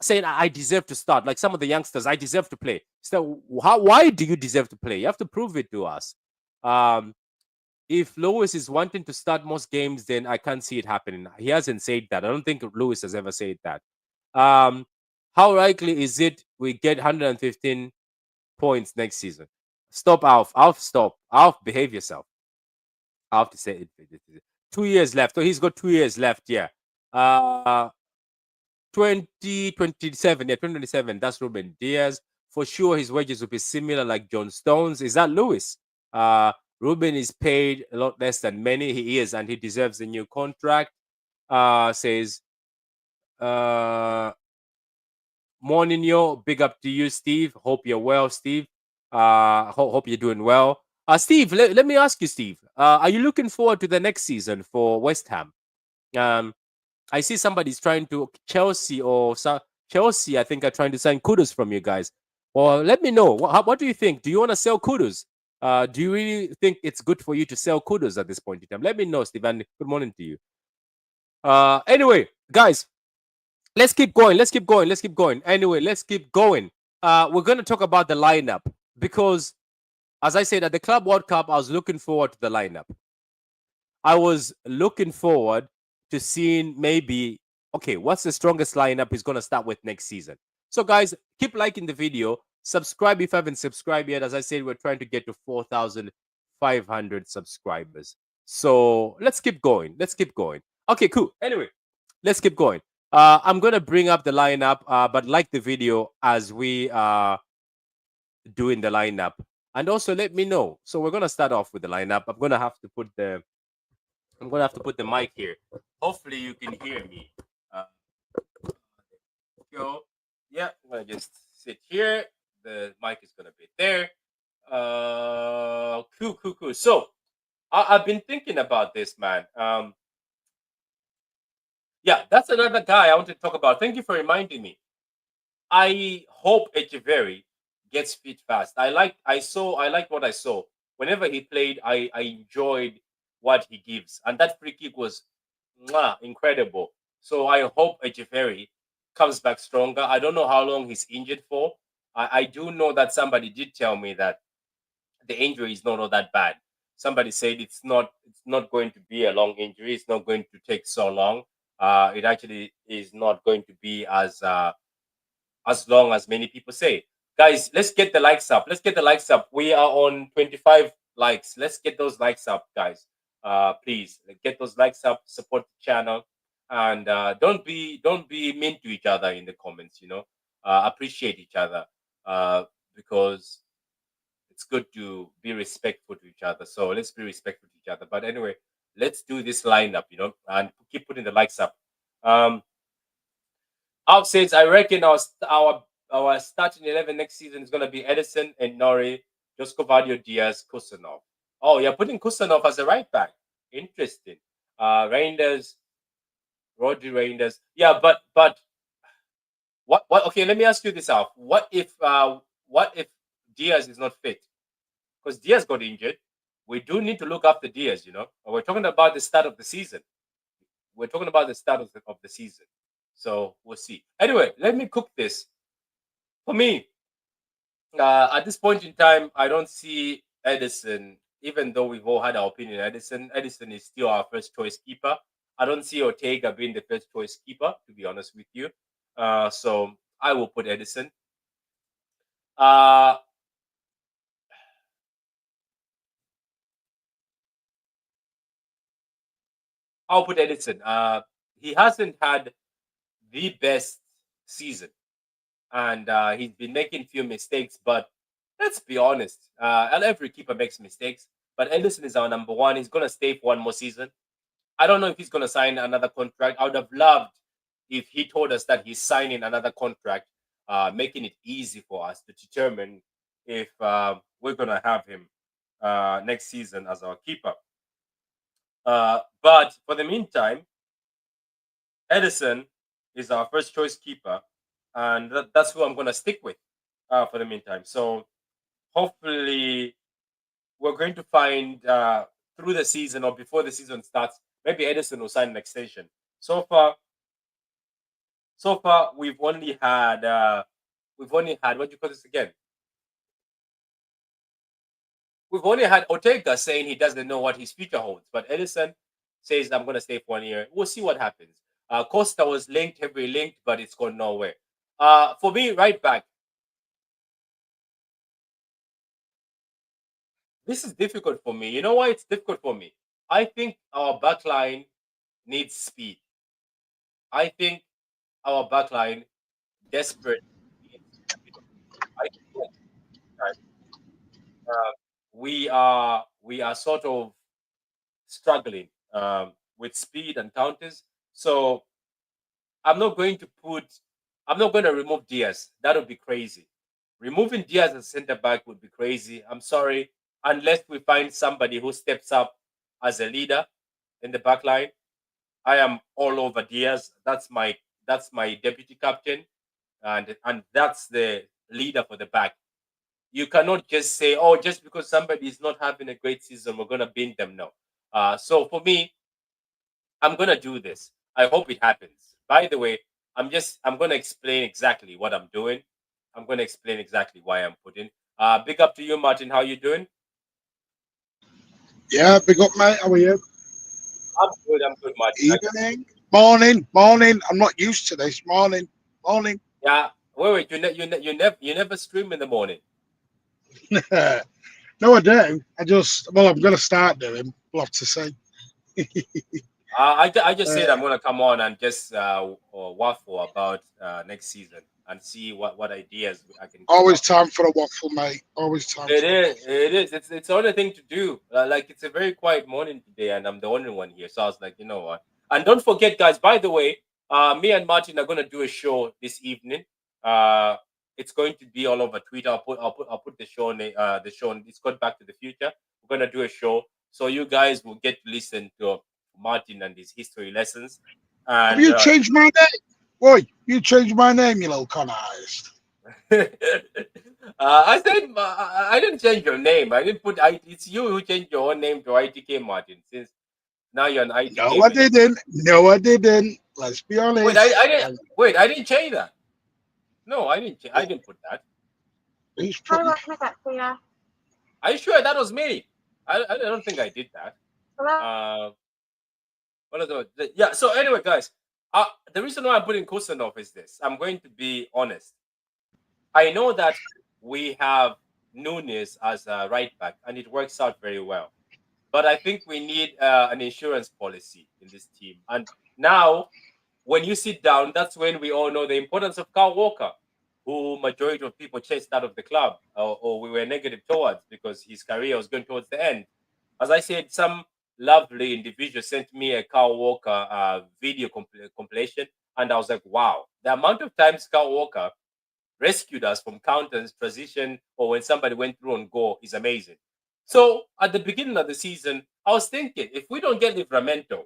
saying I deserve to start, like some of the youngsters, I deserve to play. So why do you deserve to play? You have to prove it to us. If Lewis is wanting to start most games, then I can't see it happening. He hasn't said that. I don't think Lewis has ever said that. How likely is it we get 115 points next season? Stop, Alf. Alf, stop. Alf, behave yourself. I have to say it. 2 years left. So he's got 2 years left. Yeah. 2027. Yeah, 2027. That's Ruben Diaz. For sure, his wages will be similar like John Stones. Is that Lewis? Ruben is paid a lot less than many. He is, and he deserves a new contract. Says, morning, yo. Big up to you, Steve. Hope you're well, Steve. Hope you're doing well. Steve, let me ask you, Steve. Are you looking forward to the next season for West Ham? I see somebody's trying to Chelsea Chelsea. I think are trying to sign Kudus from you guys. Well, let me know. What do you think? Do you want to sell Kudus? Do you really think it's good for you to sell Kudus at this point in time? Let me know, Steve. And good morning to you. Anyway, guys, let's keep going. Let's keep going. Let's keep going. Anyway, let's keep going. We're going to talk about the lineup because, as I said, at the Club World Cup, I was looking forward to the lineup. I was looking forward to seeing maybe, okay, what's the strongest lineup he's going to start with next season. So, guys, keep liking the video. Subscribe if you haven't subscribed yet. As I said, we're trying to get to 4,500 subscribers. So let's keep going. Let's keep going. Okay, cool. Anyway, let's keep going. I'm going to bring up the lineup, but like the video as we are doing the lineup. And also let me know. So we're going to start off with the lineup. I'm going to have to put the mic here. Hopefully you can hear me. Go. Yeah, I'm going to just sit here. The mic is going to be there. Cool. So I've been thinking about this, man. Yeah, that's another guy I want to talk about. Thank you for reminding me. I hope Echeverry gets fit fast. I like what I saw. Whenever he played, I enjoyed what he gives. And that free kick was incredible. So I hope Echeverry comes back stronger. I don't know how long he's injured for. I do know that somebody did tell me that the injury is not all that bad. Somebody said it's not going to be a long injury. It's not going to take so long. It actually is not going to be as long as many people say. Guys, let's get the likes up. Let's get the likes up. We are on 25 likes. Let's get those likes up, guys. Please get those likes up. Support the channel, and don't be mean to each other in the comments. Appreciate each other because it's good to be respectful to each other. So let's be respectful to each other. But anyway, let's do this lineup, and keep putting the likes up. Alf says, I reckon our starting 11 next season is going to be Edison and Nori, Josko Vadio, Diaz, Kusanov. Oh, you're putting Kusanov as a right back. Interesting. Reinders, Rodri Reinders. Yeah, but what? Okay, let me ask you this, Alf. What if Diaz is not fit? Because Diaz got injured. We do need to look after Diaz, We're talking about the start of the season. We're talking about the start of the season. So we'll see. Anyway, let me cook this. For me, at this point in time, I don't see Edison, even though we've all had our opinion. Edison is still our first choice keeper. I don't see Ortega being the first choice keeper, to be honest with you. So I will put Edison. I'll put Edison. He hasn't had the best season, and he's been making few mistakes, but let's be honest, every keeper makes mistakes, but Edison is our number one. He's going to stay for one more season. I don't know if he's going to sign another contract. I would have loved if he told us that he's signing another contract, making it easy for us to determine if we're going to have him next season as our keeper. But for the meantime, Edison is our first choice keeper, and that's who I'm going to stick with. for the meantime. So hopefully we're going to find through the season or before the season starts, maybe Edison will sign an extension. So far we've only had what do you call this again? We've only had Ortega saying he doesn't know what his future holds, but Edison says I'm going to stay for 1 year. We'll see what happens. Costa was linked, heavily linked, but it's gone nowhere. For me, right back. This is difficult for me. You know why it's difficult for me? I think our backline needs speed. I think our backline desperate needs speed. I think uh, we are sort of struggling with speed and counters. So I'm not going to put. I'm not going to remove Diaz. That would be crazy. Removing Diaz as center back would be crazy. I'm sorry, unless we find somebody who steps up as a leader in the back line. I am all over Diaz. That's my deputy captain, and that's the leader for the back. You cannot just say, oh, just because somebody is not having a great season, we're gonna bin them. No. So for me, I'm gonna do this. I hope it happens. By the way, I'm gonna explain exactly what I'm doing. I'm gonna explain exactly why I'm putting. Big up to you, Martin. How you doing? Yeah, big up, mate. How are you? I'm good. I'm good, Martin. Evening, morning. I'm not used to this. Morning. Yeah. Wait. You never stream in the morning. No, I do. I'm going to start doing. We'll have to see. I just said I'm gonna come on and just waffle about next season and see what ideas I can come Always up. time for a waffle, mate. Always time It for a is. waffle. It is. It's the only thing to do. Like it's a very quiet morning today, and I'm the only one here. So I was like, you know what? And don't forget, guys. By the way, me and Martin are gonna do a show this evening. Uh, it's going to be all over Twitter. I'll put the show the show. It's called Back to the Future. We're gonna do a show, so you guys will get to listen to Martin and his history lessons. Have And you changed my name? Boy, you changed my name, you little con artist. I said I didn't change your name. I didn't put IT. It's you who changed your own name to ITK Martin. Since now you're an ITK No, I man. didn't. No, I didn't. Let's be honest. Wait, I didn't. Wait, I didn't change that. No, I didn't. I didn't put that. He's put, What can I get for you? Are you sure that was me? I don't think I did that. Hello? What is it? Yeah. So anyway, guys, the reason why I'm putting Kusanov is this. I'm going to be honest. I know that we have Nunes as a right back, and it works out very well. But I think we need an insurance policy in this team. And now, when you sit down, that's when we all know the importance of Carl Walker, who majority of people chased out of the club, or we were negative towards because his career was going towards the end. As I said, some lovely individual sent me a Carl Walker video compilation, and I was like, wow, the amount of times Carl Walker rescued us from counters, transition, or when somebody went through on goal is amazing. So at the beginning of the season, I was thinking if we don't get Livramento,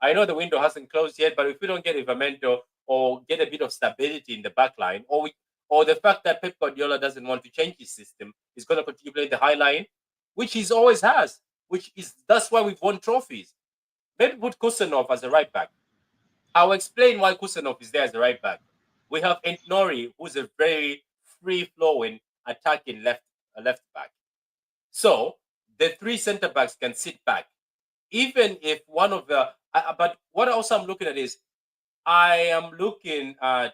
I know the window hasn't closed yet, but if we don't get Livramento or get a bit of stability in the back line, or the fact that Pep Guardiola doesn't want to change his system, he's going to continue playing the high line, which he always has, that's why we've won trophies. Maybe put Kusanov as a right back. I'll explain why Kusanov is there as the right back. We have Nori, who's a very free-flowing attacking left back. So the three centre backs can sit back, even if one of the. But what also I'm looking at is, I am looking at.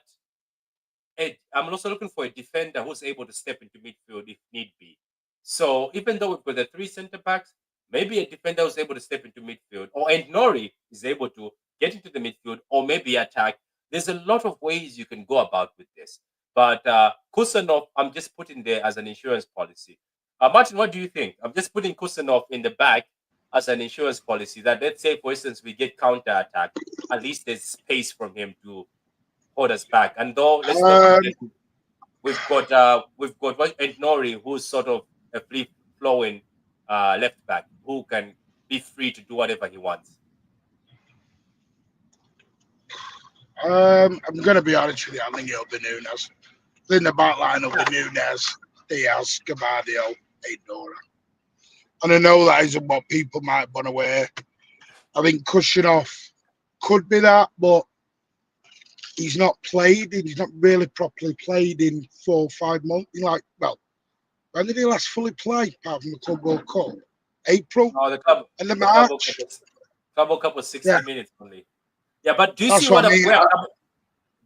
I'm also looking for a defender who's able to step into midfield if need be. So even though we've got the three centre backs, maybe a defender who's able to step into midfield, or Nori is able to get into the midfield, or maybe attack. There's a lot of ways you can go about with this. But Kusanov, I'm just putting there as an insurance policy. Martin, what do you think? I'm just putting Kusanov in the back as an insurance policy. That let's say, for instance, we get counter attack, at least there's space from him to hold us back. And though let's not forget, we've got Nori, who's sort of a free flowing left back who can be free to do whatever he wants. I'm going to be honest with you. I think it'll be Nunes. Then the back line will be Nunez, Diaz, Gavardio, Aidora. And I know that isn't what people might want away. I think Kushinoff could be that, but he's not played. He's not really properly played in 4 or 5 months. When did he last fully play, apart from the Club World Cup? April? Oh, the club. And the The Club World March? Cup Club World Cup was 60 Yeah, minutes only. Yeah, but do you that's see what what I mean. do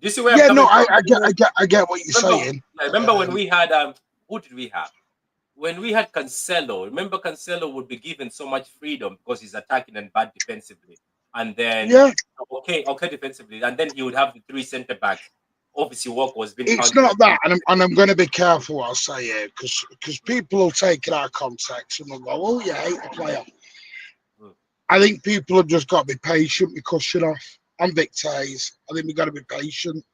you see where I'm Yeah, no, coming from? I get what you're Remember, saying. remember when we had who did we have? When we had Cancelo, remember Cancelo would be given so much freedom because he's attacking and bad defensively, and then Yeah, okay defensively, and then he would have the 3 centre backs. Obviously, Walker was being it's counted. not that, and I'm going to be careful what I say here because people will take it out of context and they'll go, "Oh, you hate the player." Mm. I think people have just got to be patient with Kushinoff and Victor Hayes. I think we've got to be patient.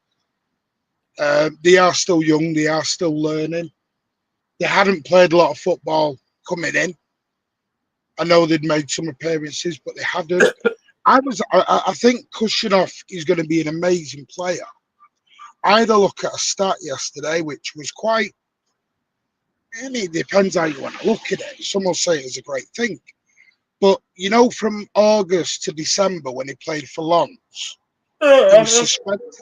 They are still young. They are still learning. They hadn't played a lot of football coming in. I know they'd made some appearances, but they hadn't. I think Kushinoff is going to be an amazing player. I had a look at a stat yesterday, which was quite. I mean, it depends how you want to look at it. Some will say it's a great thing. But, from August to December when he played for Lens, he was suspended.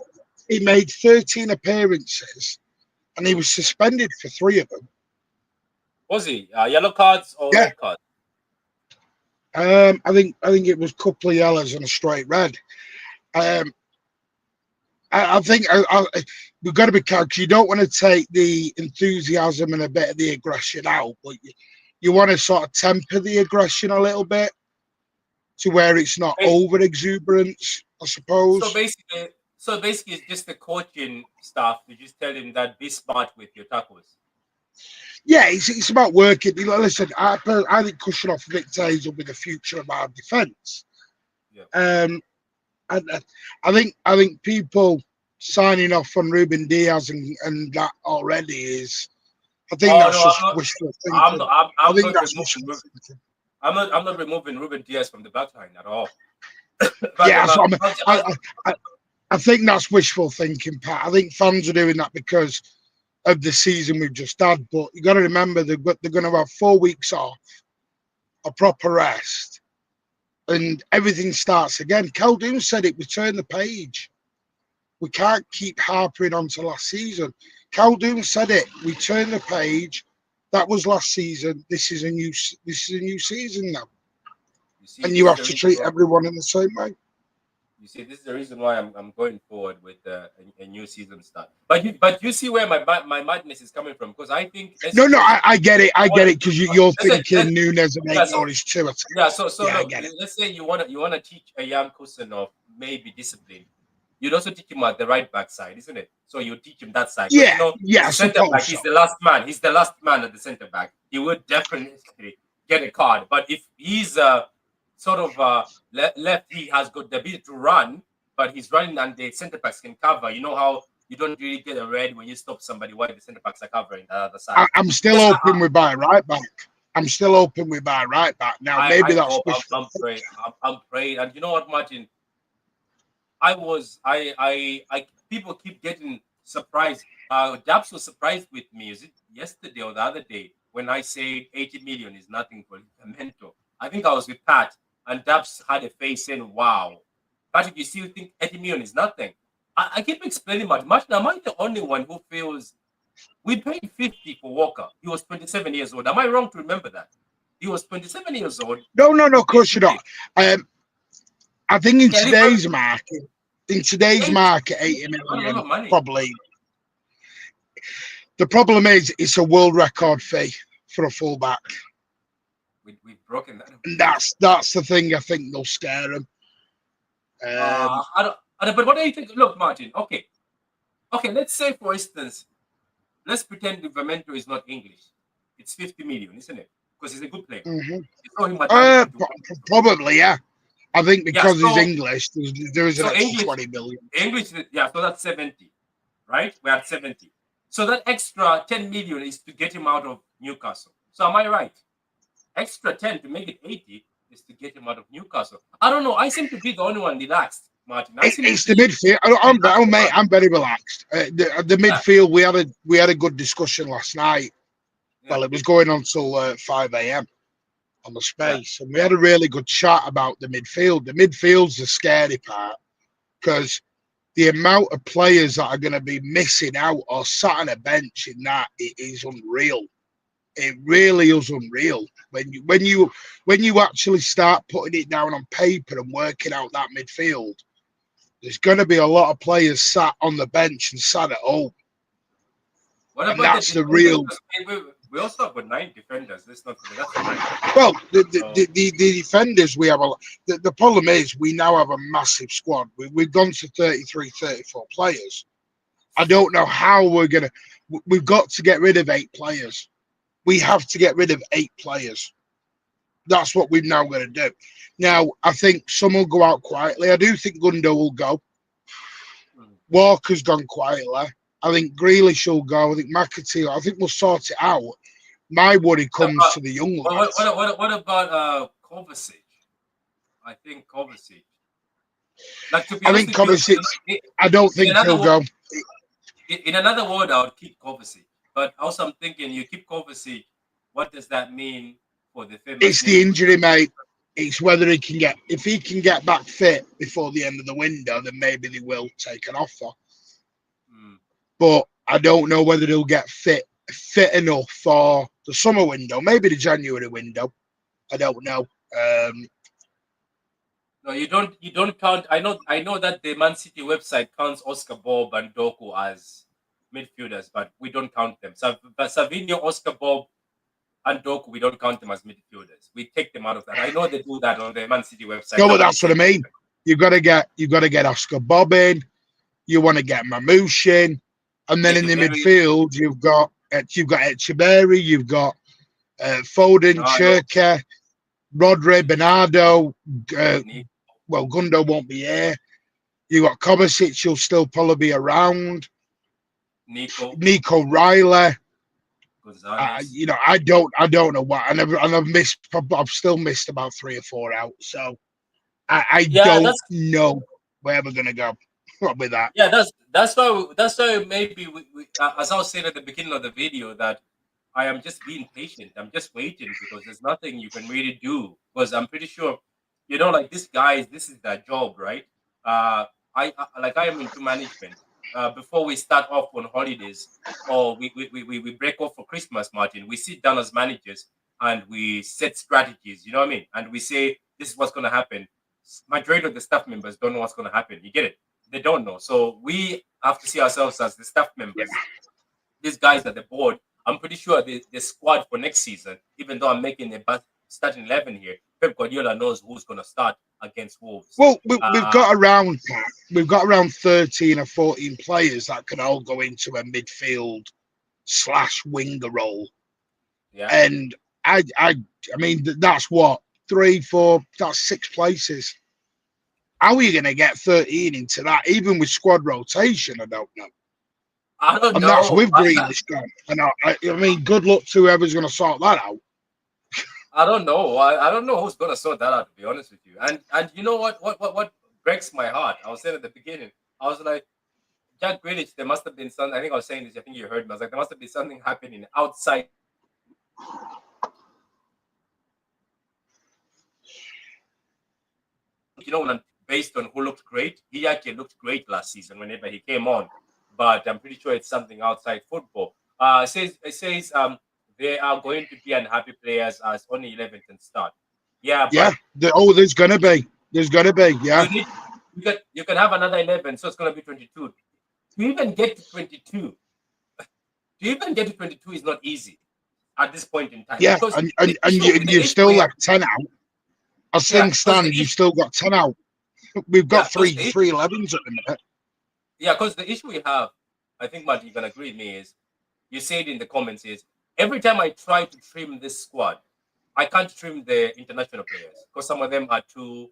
He made 13 appearances and he was suspended for 3 of them. Was he yellow cards or Yeah. red cards? I think it was a couple of yellows and a straight red. I think we've got to be careful because you don't want to take the enthusiasm and a bit of the aggression out, but you want to sort of temper the aggression a little bit to where it's not over exuberance, I suppose. So basically, it's just the coaching staff. You just tell him that be smart with your tackles. Yeah, it's about working. Listen, I think Kushinoff and Victor Hayes will be the future of our defence. Yeah. I think people signing off on Ruben Diaz and that already is. I think that's just wishful thinking. I'm not removing Ruben Diaz from the backline at all. Yeah, I think that's wishful thinking, Pat. I think fans are doing that because of the season we've just had. But you got to remember they're going to have 4 weeks off, a proper rest, and everything starts again. Khaldoon said it. We turn the page. We can't keep harping on to last season. Khaldoon said it. We turn the page. That was last season. This is a new season now, and you have to treat everyone in the same way. You see, this is the reason why I'm going forward with a new season start. But you see where my madness is coming from, because I think I get it because you're thinking Nunez and Aidora is too. Yeah, so yeah, look, let's say you want to teach a young Kusanov maybe discipline. You'd also teach him at the right back side, isn't it? So you teach him that side. Yeah, the center back. So. He's the last man. He's the last man at the center back. He would definitely get a card. But if he's sort of left, he has got the ability to run, but he's running and the center backs can cover. You know how you don't really get a red when you stop somebody while the center backs are covering the other side. I'm still open with by right back. Now maybe that's I'm praying. And you know what, Martin? People keep getting surprised. Dabs was surprised with me. Is it yesterday or the other day when I said 80 million is nothing for Livramento? I think I was with Pat, and Dabs had a face saying, "Wow, Patrick, you still think 80 million is nothing?" I keep explaining much. Am I the only one who feels we paid 50 for Walker? He was 27 years old. Am I wrong to remember that? He was 27 years old. No, of course you're not. I think in today's market, 80 million probably. The problem is it's a world record fee for a fullback. We've broken that. And that's the thing I think they'll scare him. But what do you think? Look, Martin. Okay. Let's say, for instance, let's pretend Livramento is not English. It's 50 million, isn't it? Because he's a good player. Mm-hmm. Probably, yeah. I think because he's English, there is an extra 20 million. English, yeah. So that's 70, right? We're at 70. So that extra 10 million is to get him out of Newcastle. So am I right? Extra 10 to make it 80 is to get him out of Newcastle. I don't know. I seem to be the only one relaxed. Martin. It's the midfield. I'm very relaxed. The midfield. We had a good discussion last night. Yeah. Well, it was going on till 5 a.m. on the space, and we had a really good chat about the midfield. The midfield's the scary part because the amount of players that are going to be missing out or sat on a bench in that, it is unreal. It really is unreal when you actually start putting it down on paper and working out that midfield. There's going to be a lot of players sat on the bench and sat at home. What And about that's the real. We also have got 9 defenders. Let's not forget that's 9. Well, the defenders we have the problem is we now have a massive squad. We've gone to 33, 34 players. I don't know how we've got to get rid of 8 players. We have to get rid of 8 players. That's what we've now got to do. Now, I think some will go out quietly. I do think Gundo will go. Walker's gone quietly. I think Grealish will go. I think McAtee. I think we'll sort it out. My worry comes to the young lads. What about Kovacic? I think Kovacic. Like, to be honest, Kovacic. I don't think he'll go. In another word, I would keep Kovacic. But also, I'm thinking you keep Kovacic. What does that mean for the famous? It's the injury, mate. It's whether if he can get back fit before the end of the window, then maybe they will take an offer. But I don't know whether he'll get fit enough for the summer window, maybe the January window. I don't know. No, you don't count. I know that the Man City website counts Oscar Bob and Doku as midfielders, but we don't count them. So, but Savinho, Oscar Bob, and Doku, we don't count them as midfielders. We take them out of that. I know they do that on the Man City website. No, but that's what I mean. You got to get Oscar Bob in. You want to get Mamouche in, and then in the midfield you've got Echeverri, you've got Foden, Cherka, Rodri, Bernardo. Well, Gundo won't be here. You got Kovacic, who'll still probably be around. Nico Riley. I don't know what, and I've still missed about 3 or 4 out. So I don't know where we're gonna go with that. Yeah, that's why maybe we as I was saying at the beginning of the video, that I am just being patient. I'm just waiting because there's nothing you can really do. Because I'm pretty sure, like these guys, this is their job, right? I am into management. Before we start off on holidays or we break off for Christmas, Martin, we sit down as managers and we set strategies, you know what I mean? And we say, this is what's going to happen. Majority of the staff members don't know what's going to happen. You get it? They don't know. So we have to see ourselves as the staff members. Yeah. These guys at the board, I'm pretty sure the squad for next season, even though I'm making a starting 11 here, Pep Guardiola knows who's going to start against Wolves. Well, we've got around 13 or 14 players that can all go into a midfield / winger role. Yeah. And I mean, that's what 3, 4, that's 6 places. How are you going to get 13 into that? Even with squad rotation, I don't know. I don't know. And that's with Grealish gone. And I mean, good luck to whoever's going to sort that out. I don't know. I don't know who's going to sort that out, to be honest with you. And you know what breaks my heart? I was saying at the beginning, I was like, Jack Grealish, there must have been something. I think I was saying this. I think you heard me. I was like, there must have been something happening outside. Based on who looked great, he actually looked great last season whenever he came on. But I'm pretty sure it's something outside football. It says there are going to be unhappy players as only 11 can start. Yeah. Yeah. There's gonna be. Yeah. You can have another 11, so it's gonna be 22. To even get to 22, is not easy at this point in time. Yeah, and you've still left 10 out. As things stand, you've still got 10 out. We've got three 11s at the minute. Yeah, because the issue we have, I think, Matt, you can agree with me, is you say it in the comments, is every time I try to trim this squad, I can't trim the international players because some of them are too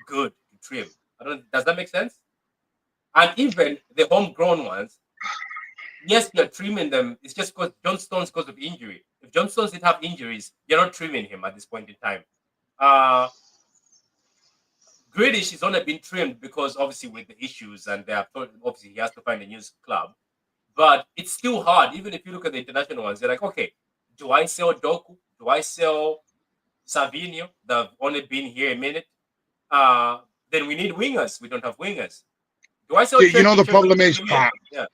good to trim. Does that make sense? And even the homegrown ones, yes, you're trimming them. It's just because John Stones because of injury. If John Stones didn't have injuries, you're not trimming him at this point in time. Grealish is only been trimmed because obviously with the issues and they have obviously he has to find a new club. But it's still hard. Even if you look at the international ones, they're like, okay, do I sell Doku? Do I sell Savinho? They've only been here a minute. Then we need wingers. We don't have wingers. Do I sell? You know, the problem is, Trent? Pat, Yeah.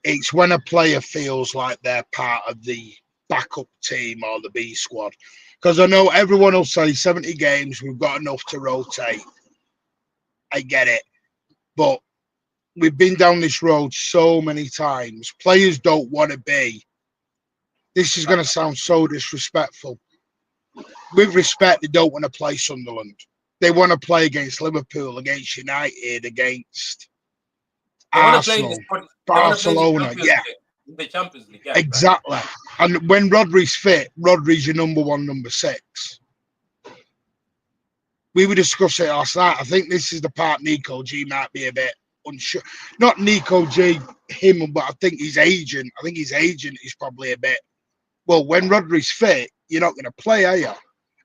it's when a player feels like they're part of the backup team or the B squad. Because I know everyone will say 70 games, we've got enough to rotate. I get it. But we've been down this road so many times. Players don't want to be. This is going to sound so disrespectful. With respect, they don't want to play Sunderland. They want to play against Liverpool, against United, against Arsenal, Barcelona. Yeah. The Champions League. Yeah, exactly. Right. And when Rodri's fit, Rodri's your number 1, number 6. We were discussing it last night. I think this is the part Nico G might be a bit unsure. Not Nico G, him, but I think his agent. I think his agent is probably a bit. Well, when Rodri's fit, you're not going to play, are you?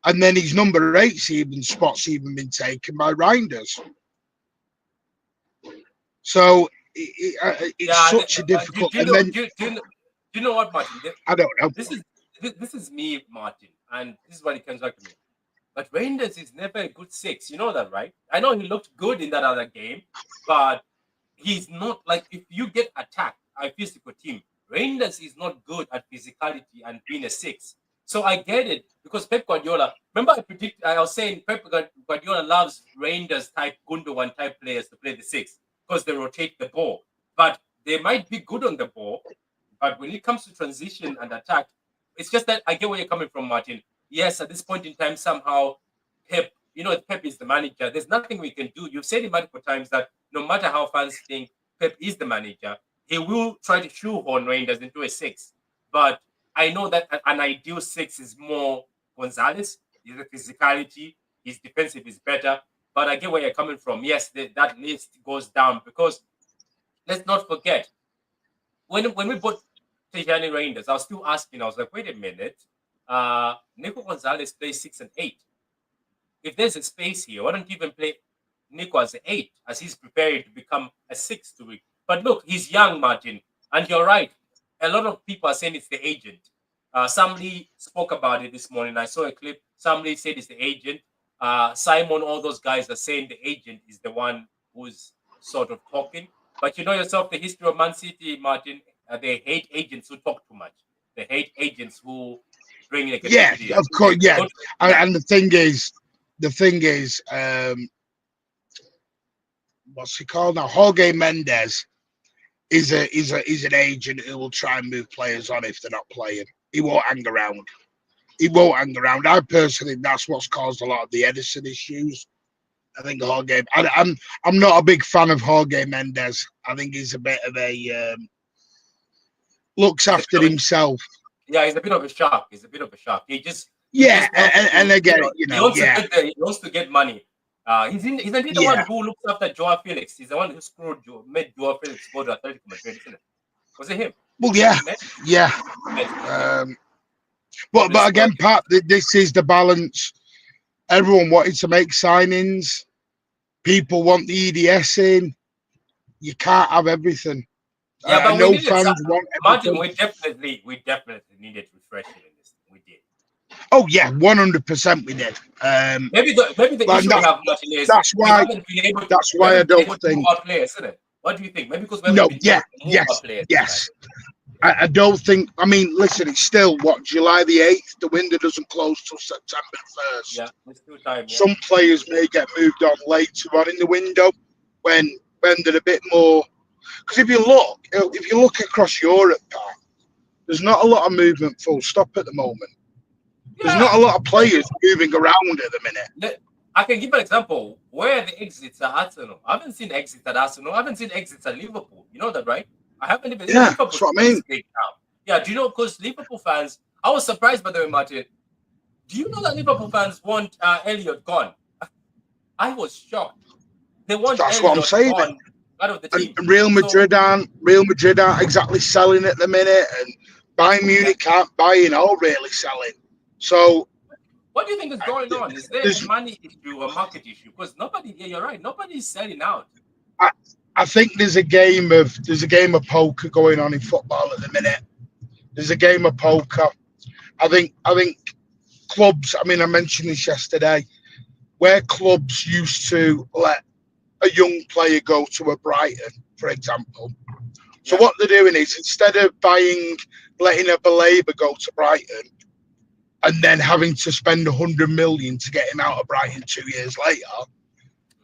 And then his number 8's spot's even been taken by Reinders. So it's such a difficult. Do you know what, Martin? I don't know. This is me, Martin, and this is what it comes back to me. But Reinders is never a good 6. You know that, right? I know he looked good in that other game, but he's not like if you get attacked, a physical team. Reinders is not good at physicality and being a 6. So I get it because Pep Guardiola. Remember, I was saying Pep Guardiola loves Reinders type Gundogan type players to play the 6 because they rotate the ball. But they might be good on the ball, but when it comes to transition and attack, it's just that I get where you're coming from, Martin. Yes, at this point in time, somehow Pep, Pep is the manager. There's nothing we can do. You've said it multiple times that no matter how fans think Pep is the manager, he will try to shoehorn Reinders into a 6. But I know that an ideal 6 is more Gonzalez. His physicality, his defensive is better. But I get where you're coming from. Yes, that list goes down because let's not forget, when we bought Tijani Reinders, I was still asking, I was like, wait a minute. Nico Gonzalez plays 6 and 8. If there's a space here, why don't you even play Nico as an 8 as he's preparing to become a 6 to it? But look, he's young, Martin, and you're right. A lot of people are saying it's the agent. Somebody spoke about it this morning. I saw a clip. Somebody said it's the agent. Simon, all those guys are saying the agent is the one who's sort of talking. But you know yourself, the history of Man City, Martin, they hate agents who talk too much. They hate agents who bring negativity. Yeah, of course, yeah. And the thing is, what's he called now? Jorge Mendes is an agent who will try and move players on if they're not playing. He won't hang around. I personally think that's what's caused a lot of the Edison issues. I think Jorge. I'm not a big fan of Jorge Mendes. I think he's a bit of a looks after himself. Yeah, he's a bit of a shark. He just and again, he wants to get money. He's the one who looks after Joao Felix. He's the one who made Joao Felix go to Atletico Madrid, isn't it? Was it him? Well, yeah. But again, Pat, this is the balance. Everyone wanted to make signings. People want the EDS in. You can't have everything. Yeah, but no fans want Martin, we definitely needed refreshing in this. We did. Oh yeah, 100% we did. Maybe the issue we have, Martin, is that's why I don't think players, isn't it? What do you think? Maybe because yes. I don't think. I mean, listen, it's still July the 8th. The window doesn't close till September 1st. Yeah, there's still time. Yeah. Some players may get moved on later on in the window when they're a bit more. Because if you look across Europe, there's not a lot of movement. Full stop at the moment. There's not a lot of players moving around at the minute. I can give an example. Where are the exits at Arsenal? I haven't seen exits at Arsenal. I haven't seen exits at Liverpool. You know that, right? I haven't even seen Liverpool. That's what I mean. Yeah, do you know, because Liverpool fans, I was surprised by the way, Martin. Do you know that Liverpool fans want Elliot gone? I was shocked. They want That's Elliot what I'm saying. gone out of the team. And Real Madrid aren't exactly selling at the minute, and Bayern Munich aren't buying or really selling. So What do you think is going on? Is there There's- a money issue or market issue? Because nobody, yeah, you're right. Nobody's selling out. I think there's a game of poker going on in football at the minute. There's a game of poker. I think clubs. I mean, I mentioned this yesterday, where clubs used to let a young player go to a Brighton, for example. So Yeah. what they're doing is, instead of letting a Baleba go to Brighton, and then having to spend 100 million to get him out of Brighton 2 years later,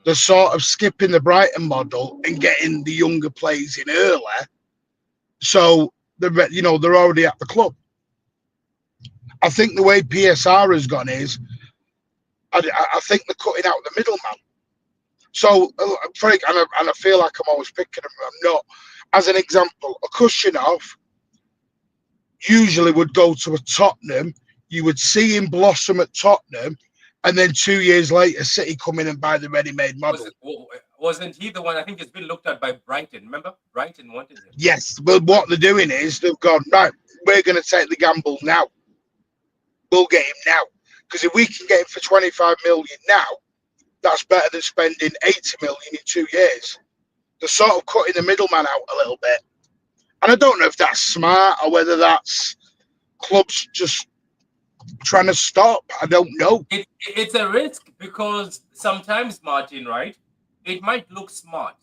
they're sort of skipping the Brighton model and getting the younger players in early, so they're already at the club. I think the way PSR has gone is, I think they're cutting out the middleman. So, and I feel like I'm always picking them. I'm not. As an example, a Kushinov usually would go to a Tottenham. You would see him blossom at Tottenham, and then 2 years later, City come in and buy the ready-made model. Wasn't he the one? I think it's been looked at by Brighton. Remember, Brighton wanted him. Yes, but what they're doing is they've gone, right, we're going to take the gamble now. We'll get him now. Because if we can get him for 25 million now, that's better than spending 80 million in 2 years. They're sort of cutting the middleman out a little bit. And I don't know if that's smart or whether that's clubs just trying to stop. I don't know. It's a risk because sometimes, Martin, right? It might look smart,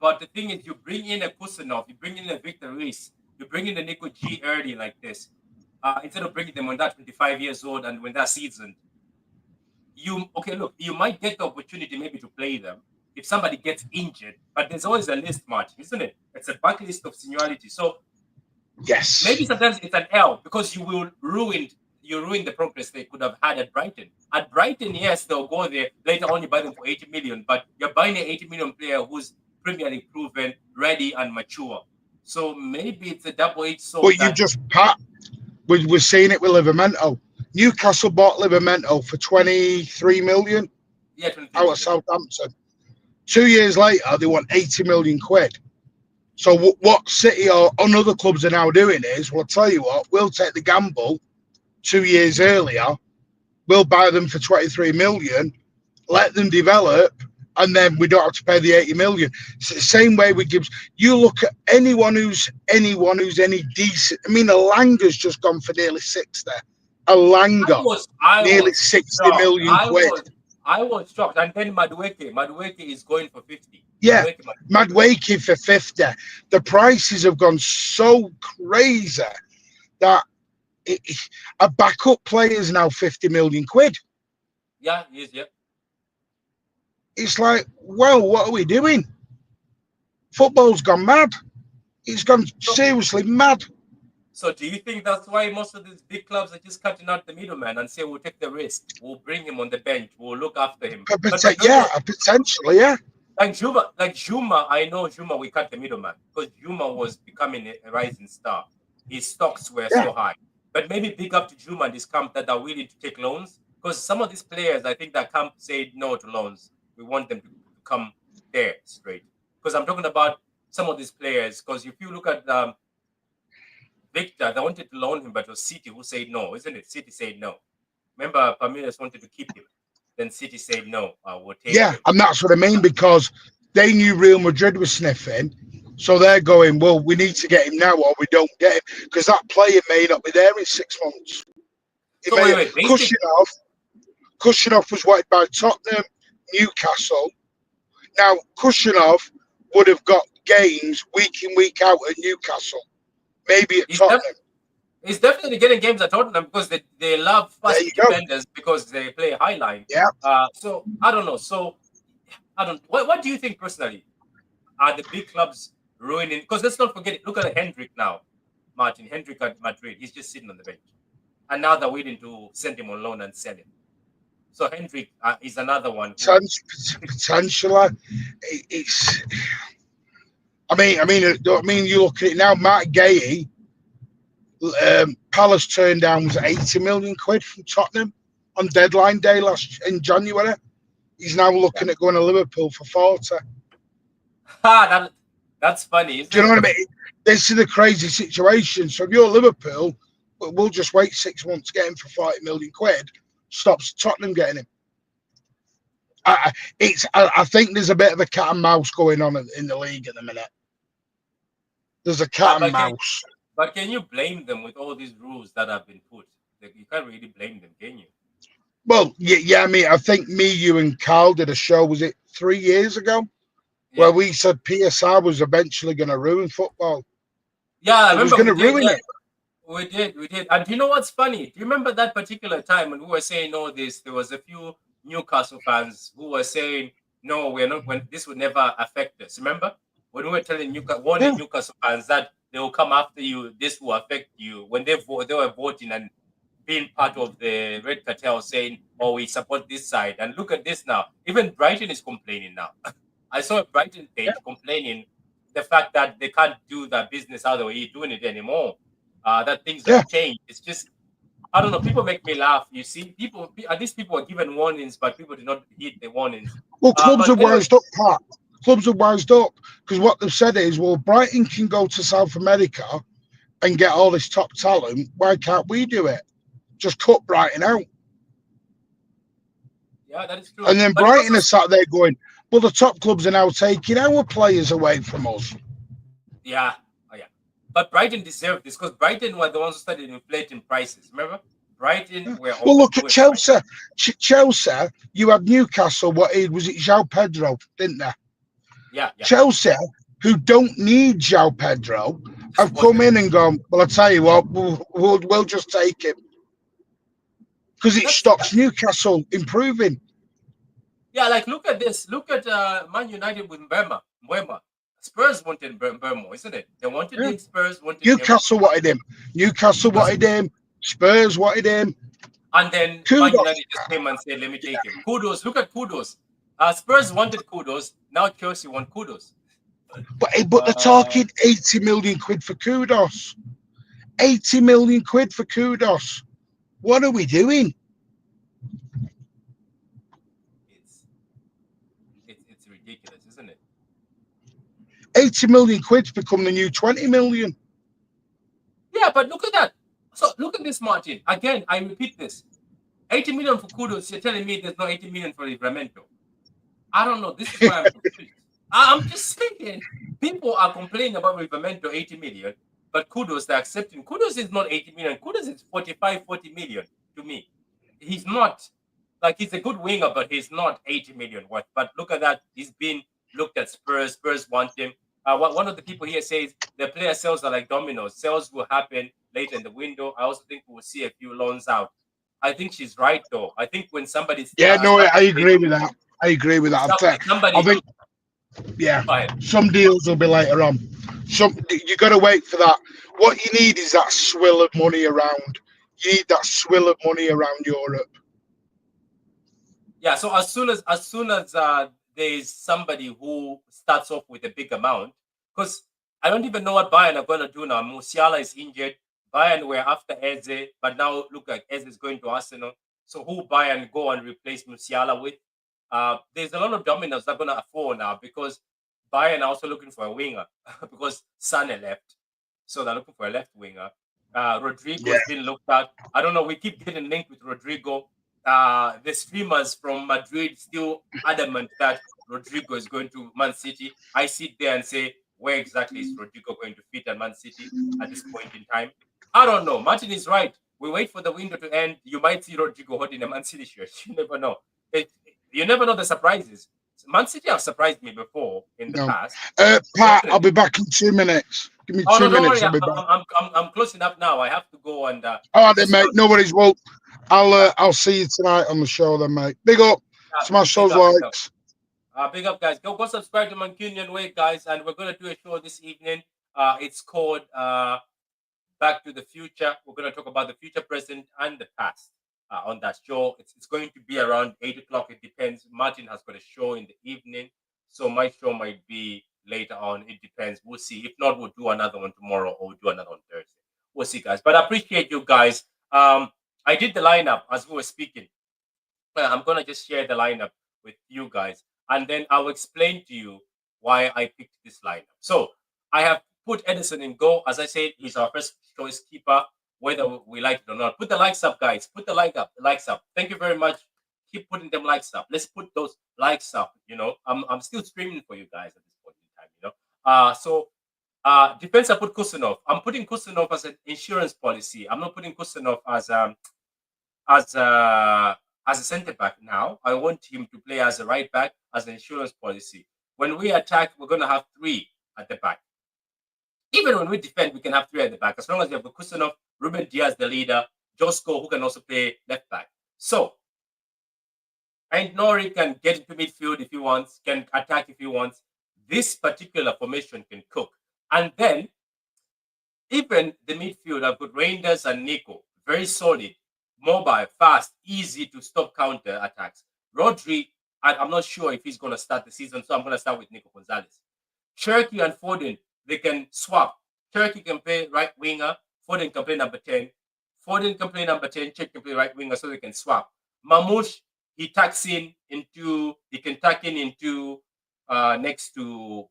but the thing is, you bring in a Kusanov, you bring in a Victor Reis, you bring in a Nico G early like this, instead of bringing them when they're 25 years old and when they're seasoned. You might get the opportunity maybe to play them if somebody gets injured, but there's always a list, Martin, isn't it? It's a bucket list of seniority. So yes, maybe sometimes it's an L because you ruin the progress they could have had at Brighton. At Brighton, yes, they'll go there later on. You buy them for 80 million, but you're buying an 80 million player who's Premier League proven, ready, and mature. So maybe it's a double-edged sword. But you just we're seeing it with Livramento. Newcastle bought Livramento for 23 million. Yeah, 23 out of Southampton. 2 years later, they want 80 million quid. So what City or other clubs are now doing is, well, I'll tell you what, we'll take the gamble 2 years earlier. We'll buy them for 23 million, let them develop, and then we don't have to pay the 80 million. It's the same way with Gibbs. You look at anyone who's any decent. I mean, Alanga's just gone for nearly 60. Alanga, nearly 60 million quid. I was shocked. And then Madueke is going for 50. Yeah, Madueke for 50. The prices have gone so crazy that a backup player is now 50 million quid. Yeah, he is, yeah. It's like, well, what are we doing? Football's gone mad. It's gone seriously mad. So do you think that's why most of these big clubs are just cutting out the middleman and say, we'll take the risk, we'll bring him on the bench, we'll look after him? Potentially, yeah. Like Juma, I know Juma, we cut the middleman because Juma was becoming a rising star. His stocks were so high. But maybe big up to Juma and this camp that are willing to take loans, because some of these players, I think that camp said no to loans. We want them to come there straight. Because I'm talking about some of these players, because if you look at Victor, they wanted to loan him, but it was City who said no, isn't it? City said no. Remember, Palmeiras wanted to keep him. Then City said no. We'll take him. And that's what I mean, because they knew Real Madrid was sniffing. So they're going, well, we need to get him now or we don't get him, because that player may not be there in 6 months. So wait, Kushinov was wanted by Tottenham, Newcastle. Now, Kushinov would have got games week in, week out at Newcastle. Maybe at Tottenham. He's definitely getting games at Tottenham because they love fast defenders because they play high line. Yeah. So I don't know. So what do you think personally? Are the big clubs ruining? Because let's not forget it. Look at Hendrick now, Martin. Hendrick at Madrid. He's just sitting on the bench, and now they're waiting to send him on loan and sell him. So Hendrick is another one. Potentially, it's. I mean, you look at it now. Matt Gay, Palace turned down was 80 million quid from Tottenham on deadline day in January. He's now looking at going to Liverpool for 40. That's funny. Do you know what I mean? This is a crazy situation. So if you're Liverpool, we'll just wait 6 months to get him for 40 million quid. stops Tottenham getting him. I think there's a bit of a cat and mouse going on in the league at the minute. There's a cat and mouse. But can you blame them with all these rules that have been put? Like, you can't really blame them, can you? Well, yeah. I mean, I think you and Carl did a show. Was it 3 years ago? Yeah. Where we said PSR was eventually going to ruin football. Yeah, I remember. It was going to ruin it. We did. And do you know what's funny? Do you remember that particular time when we were saying all this? There was a few Newcastle fans who were saying, "No, we're not. When this would never affect us." Remember when we were telling Newcastle fans that they will come after you. This will affect you. When they were voting and being part of the red cartel, saying, "Oh, we support this side." And look at this now. Even Brighton is complaining now. I saw a Brighton page complaining the fact that they can't do that business how they were doing it anymore. That things have changed. It's just, I don't know. People make me laugh. You see, at least people are given warnings, but people do not heed the warnings. Well, clubs are wised up, Pat. Clubs are wised up because what they've said is, well, Brighton can go to South America and get all this top talent. Why can't we do it? Just cut Brighton out. Yeah, that is true. And then But Brighton are sat there going, well, the top clubs are now taking our players away from us. Yeah. But Brighton deserved this because Brighton were the ones who started inflating prices. Remember? Brighton were. Well, look at Chelsea. Chelsea, you had Newcastle. Was it João Pedro, didn't they? Yeah. Chelsea, who don't need João Pedro, have come in and gone, well, I'll tell you what, we'll just take him. Because it stops Newcastle improving. Yeah, like look at this. Look at Man United with Mbeumo. Spurs wanted Mbeumo, isn't it? They wanted him. Spurs wanted Newcastle wanted him. Newcastle wanted him. Spurs wanted him. And then Man United just came and said, let me take him. Kudos. Look at Kudos. Spurs wanted Kudos. Now Chelsea want Kudos. But they're talking 80 million quid for Kudos. 80 million quid for Kudos. What are we doing? It's ridiculous, isn't it? 80 million quid's become the new 20 million. Yeah, but look at that. So look at this, Martin. Again, I repeat this. 80 million for Kudos. You're telling me there's no 80 million for Livramento. I don't know. This is why I'm confused. I'm just saying. People are complaining about Livramento 80 million, but Kudos, they're accepting. Kudos is not 80 million. Kudos is 45, 40 million to me. He's not, like, he's a good winger, but he's not 80 million worth. But look at that. He's been looked at Spurs. Spurs want him. One of the people here says the player sales are like dominoes. Sales will happen later in the window. I also think we will see a few loans out. I think she's right, though. I think when somebody's... I agree with that. I think, some deals will be later on. You got to wait for that. What you need is that swill of money around. You need that swill of money around Europe. Yeah, so as soon as there's somebody who starts off with a big amount, because I don't even know what Bayern are going to do now. Musiala is injured. Bayern were after Eze, but now look like Eze is going to Arsenal. So who Bayern go and replace Musiala with? There's a lot of dominoes they're going to fall now because Bayern are also looking for a winger because Sané left. So they're looking for a left winger. Rodrigo has been looked at. I don't know. We keep getting linked with Rodrigo. The streamers from Madrid still adamant that Rodrigo is going to Man City. I sit there and say, where exactly is Rodrigo going to fit at Man City at this point in time? I don't know. Martin is right. We wait for the window to end. You might see Rodrigo holding a Man City shirt. You never know. You never know the surprises. Man City have surprised me before in the past. Pat, I'll be back in 2 minutes. Give me 2 minutes. I'll be back. I'm closing up now. I have to go and. All right, then, mate. No worries. Well, I'll see you tonight on the show, then, mate. Big up. Smash those likes. Big up, guys. Go subscribe to Mancunian Way, guys, and we're gonna do a show this evening. It's called Back to the Future. We're gonna talk about the future, present, and the past on that show. It's going to be around 8 o'clock. It depends. Martin has got a show in the evening, so my show might be later on. It depends. We'll see. If not, we'll do another one tomorrow or we'll do another on Thursday. We'll see, guys. But I appreciate you guys. I did the lineup as we were speaking. I'm gonna just share the lineup with you guys, and then I'll explain to you why I picked this lineup. So I have put Edison in goal. As I said, he's our first choice keeper. whether we like it or not. Put the likes up, guys. Put the likes up. Thank you very much. Keep putting them likes up. Let's put those likes up. You know, I'm still streaming for you guys at this point in time. You know, defense. I put Kusanov. I'm putting Kusanov as an insurance policy. I'm not putting Kusanov as a centre back now. I want him to play as a right back, as an insurance policy. When we attack, we're going to have 3 at the back. Even when we defend, we can have 3 at the back, as long as you have Kusanov, Ruben Diaz, the leader, Josko, who can also play left back. So, and Nori can get into midfield if he wants, can attack if he wants. This particular formation can cook. And then, even the midfield, I've got Reinders and Nico, very solid, mobile, fast, easy to stop counter attacks. Rodri, I'm not sure if he's going to start the season, so I'm going to start with Nico Gonzalez. Cherky and Foden, they can swap. Cherky can play right winger, Foden can play number 10. Foden can play number 10, Cherky can play right winger, so they can swap. Mamouche, he can tuck in into next to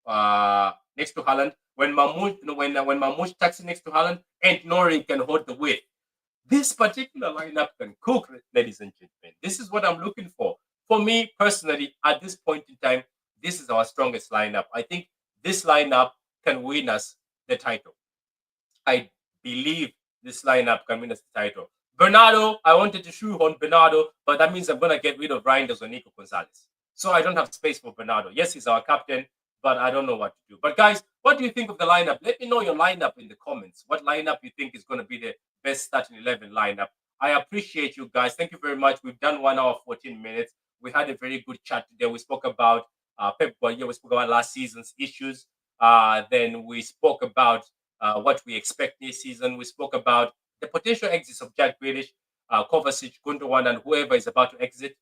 Haaland. When Mamouche tucks in next to Haaland, and Nori can hold the width. This particular lineup can cook, ladies and gentlemen. This is what I'm looking for. For me personally, at this point in time, this is our strongest lineup. I think this lineup can win us the title. I believe this lineup can win us the title. Bernardo, I wanted to shoehorn Bernardo, but that means I'm going to get rid of Reinders or Nico Gonzalez. So I don't have space for Bernardo. Yes, he's our captain, but I don't know what to do. But guys, what do you think of the lineup? Let me know your lineup in the comments. What lineup you think is going to be the best starting 11 lineup? I appreciate you guys. Thank you very much. We've done 1 hour, 14 minutes. We had a very good chat today. We spoke about Pep Guardiola. We spoke about last season's issues. Then we spoke about what we expect this season. We spoke about the potential exits of Jack Grealish, Kovacic, Gundogan, and whoever is about to exit.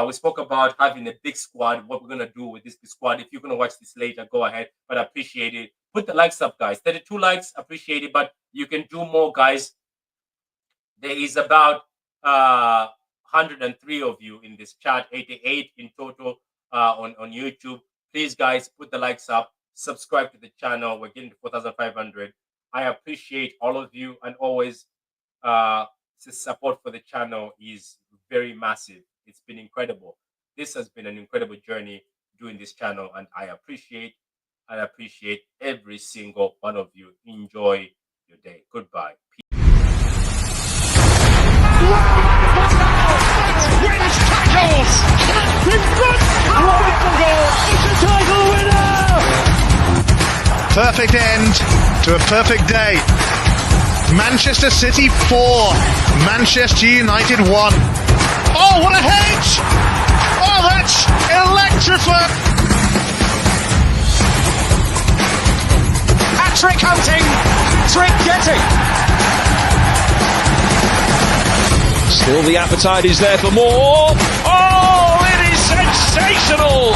We spoke about having a big squad, what we're going to do with this big squad. If you're going to watch this later, go ahead. But I appreciate it. Put the likes up, guys. 32 likes, appreciate it. But you can do more, guys. There is about 103 of you in this chat, 88 in total on YouTube. Please, guys, put the likes up. Subscribe to the channel. We're getting to 4,500. I appreciate all of you. And always, the support for the channel is very massive. It's been incredible. This has been an incredible journey doing this channel, and I appreciate every single one of you. Enjoy your day. Goodbye. Wins tackles! It's a title winner! Perfect end to a perfect day. Manchester City 4, Manchester United 1. Oh, what a hedge! Oh, that's electrifying! Hat-trick hunting! Trick getting! Still the appetite is there for more. Oh, it is sensational!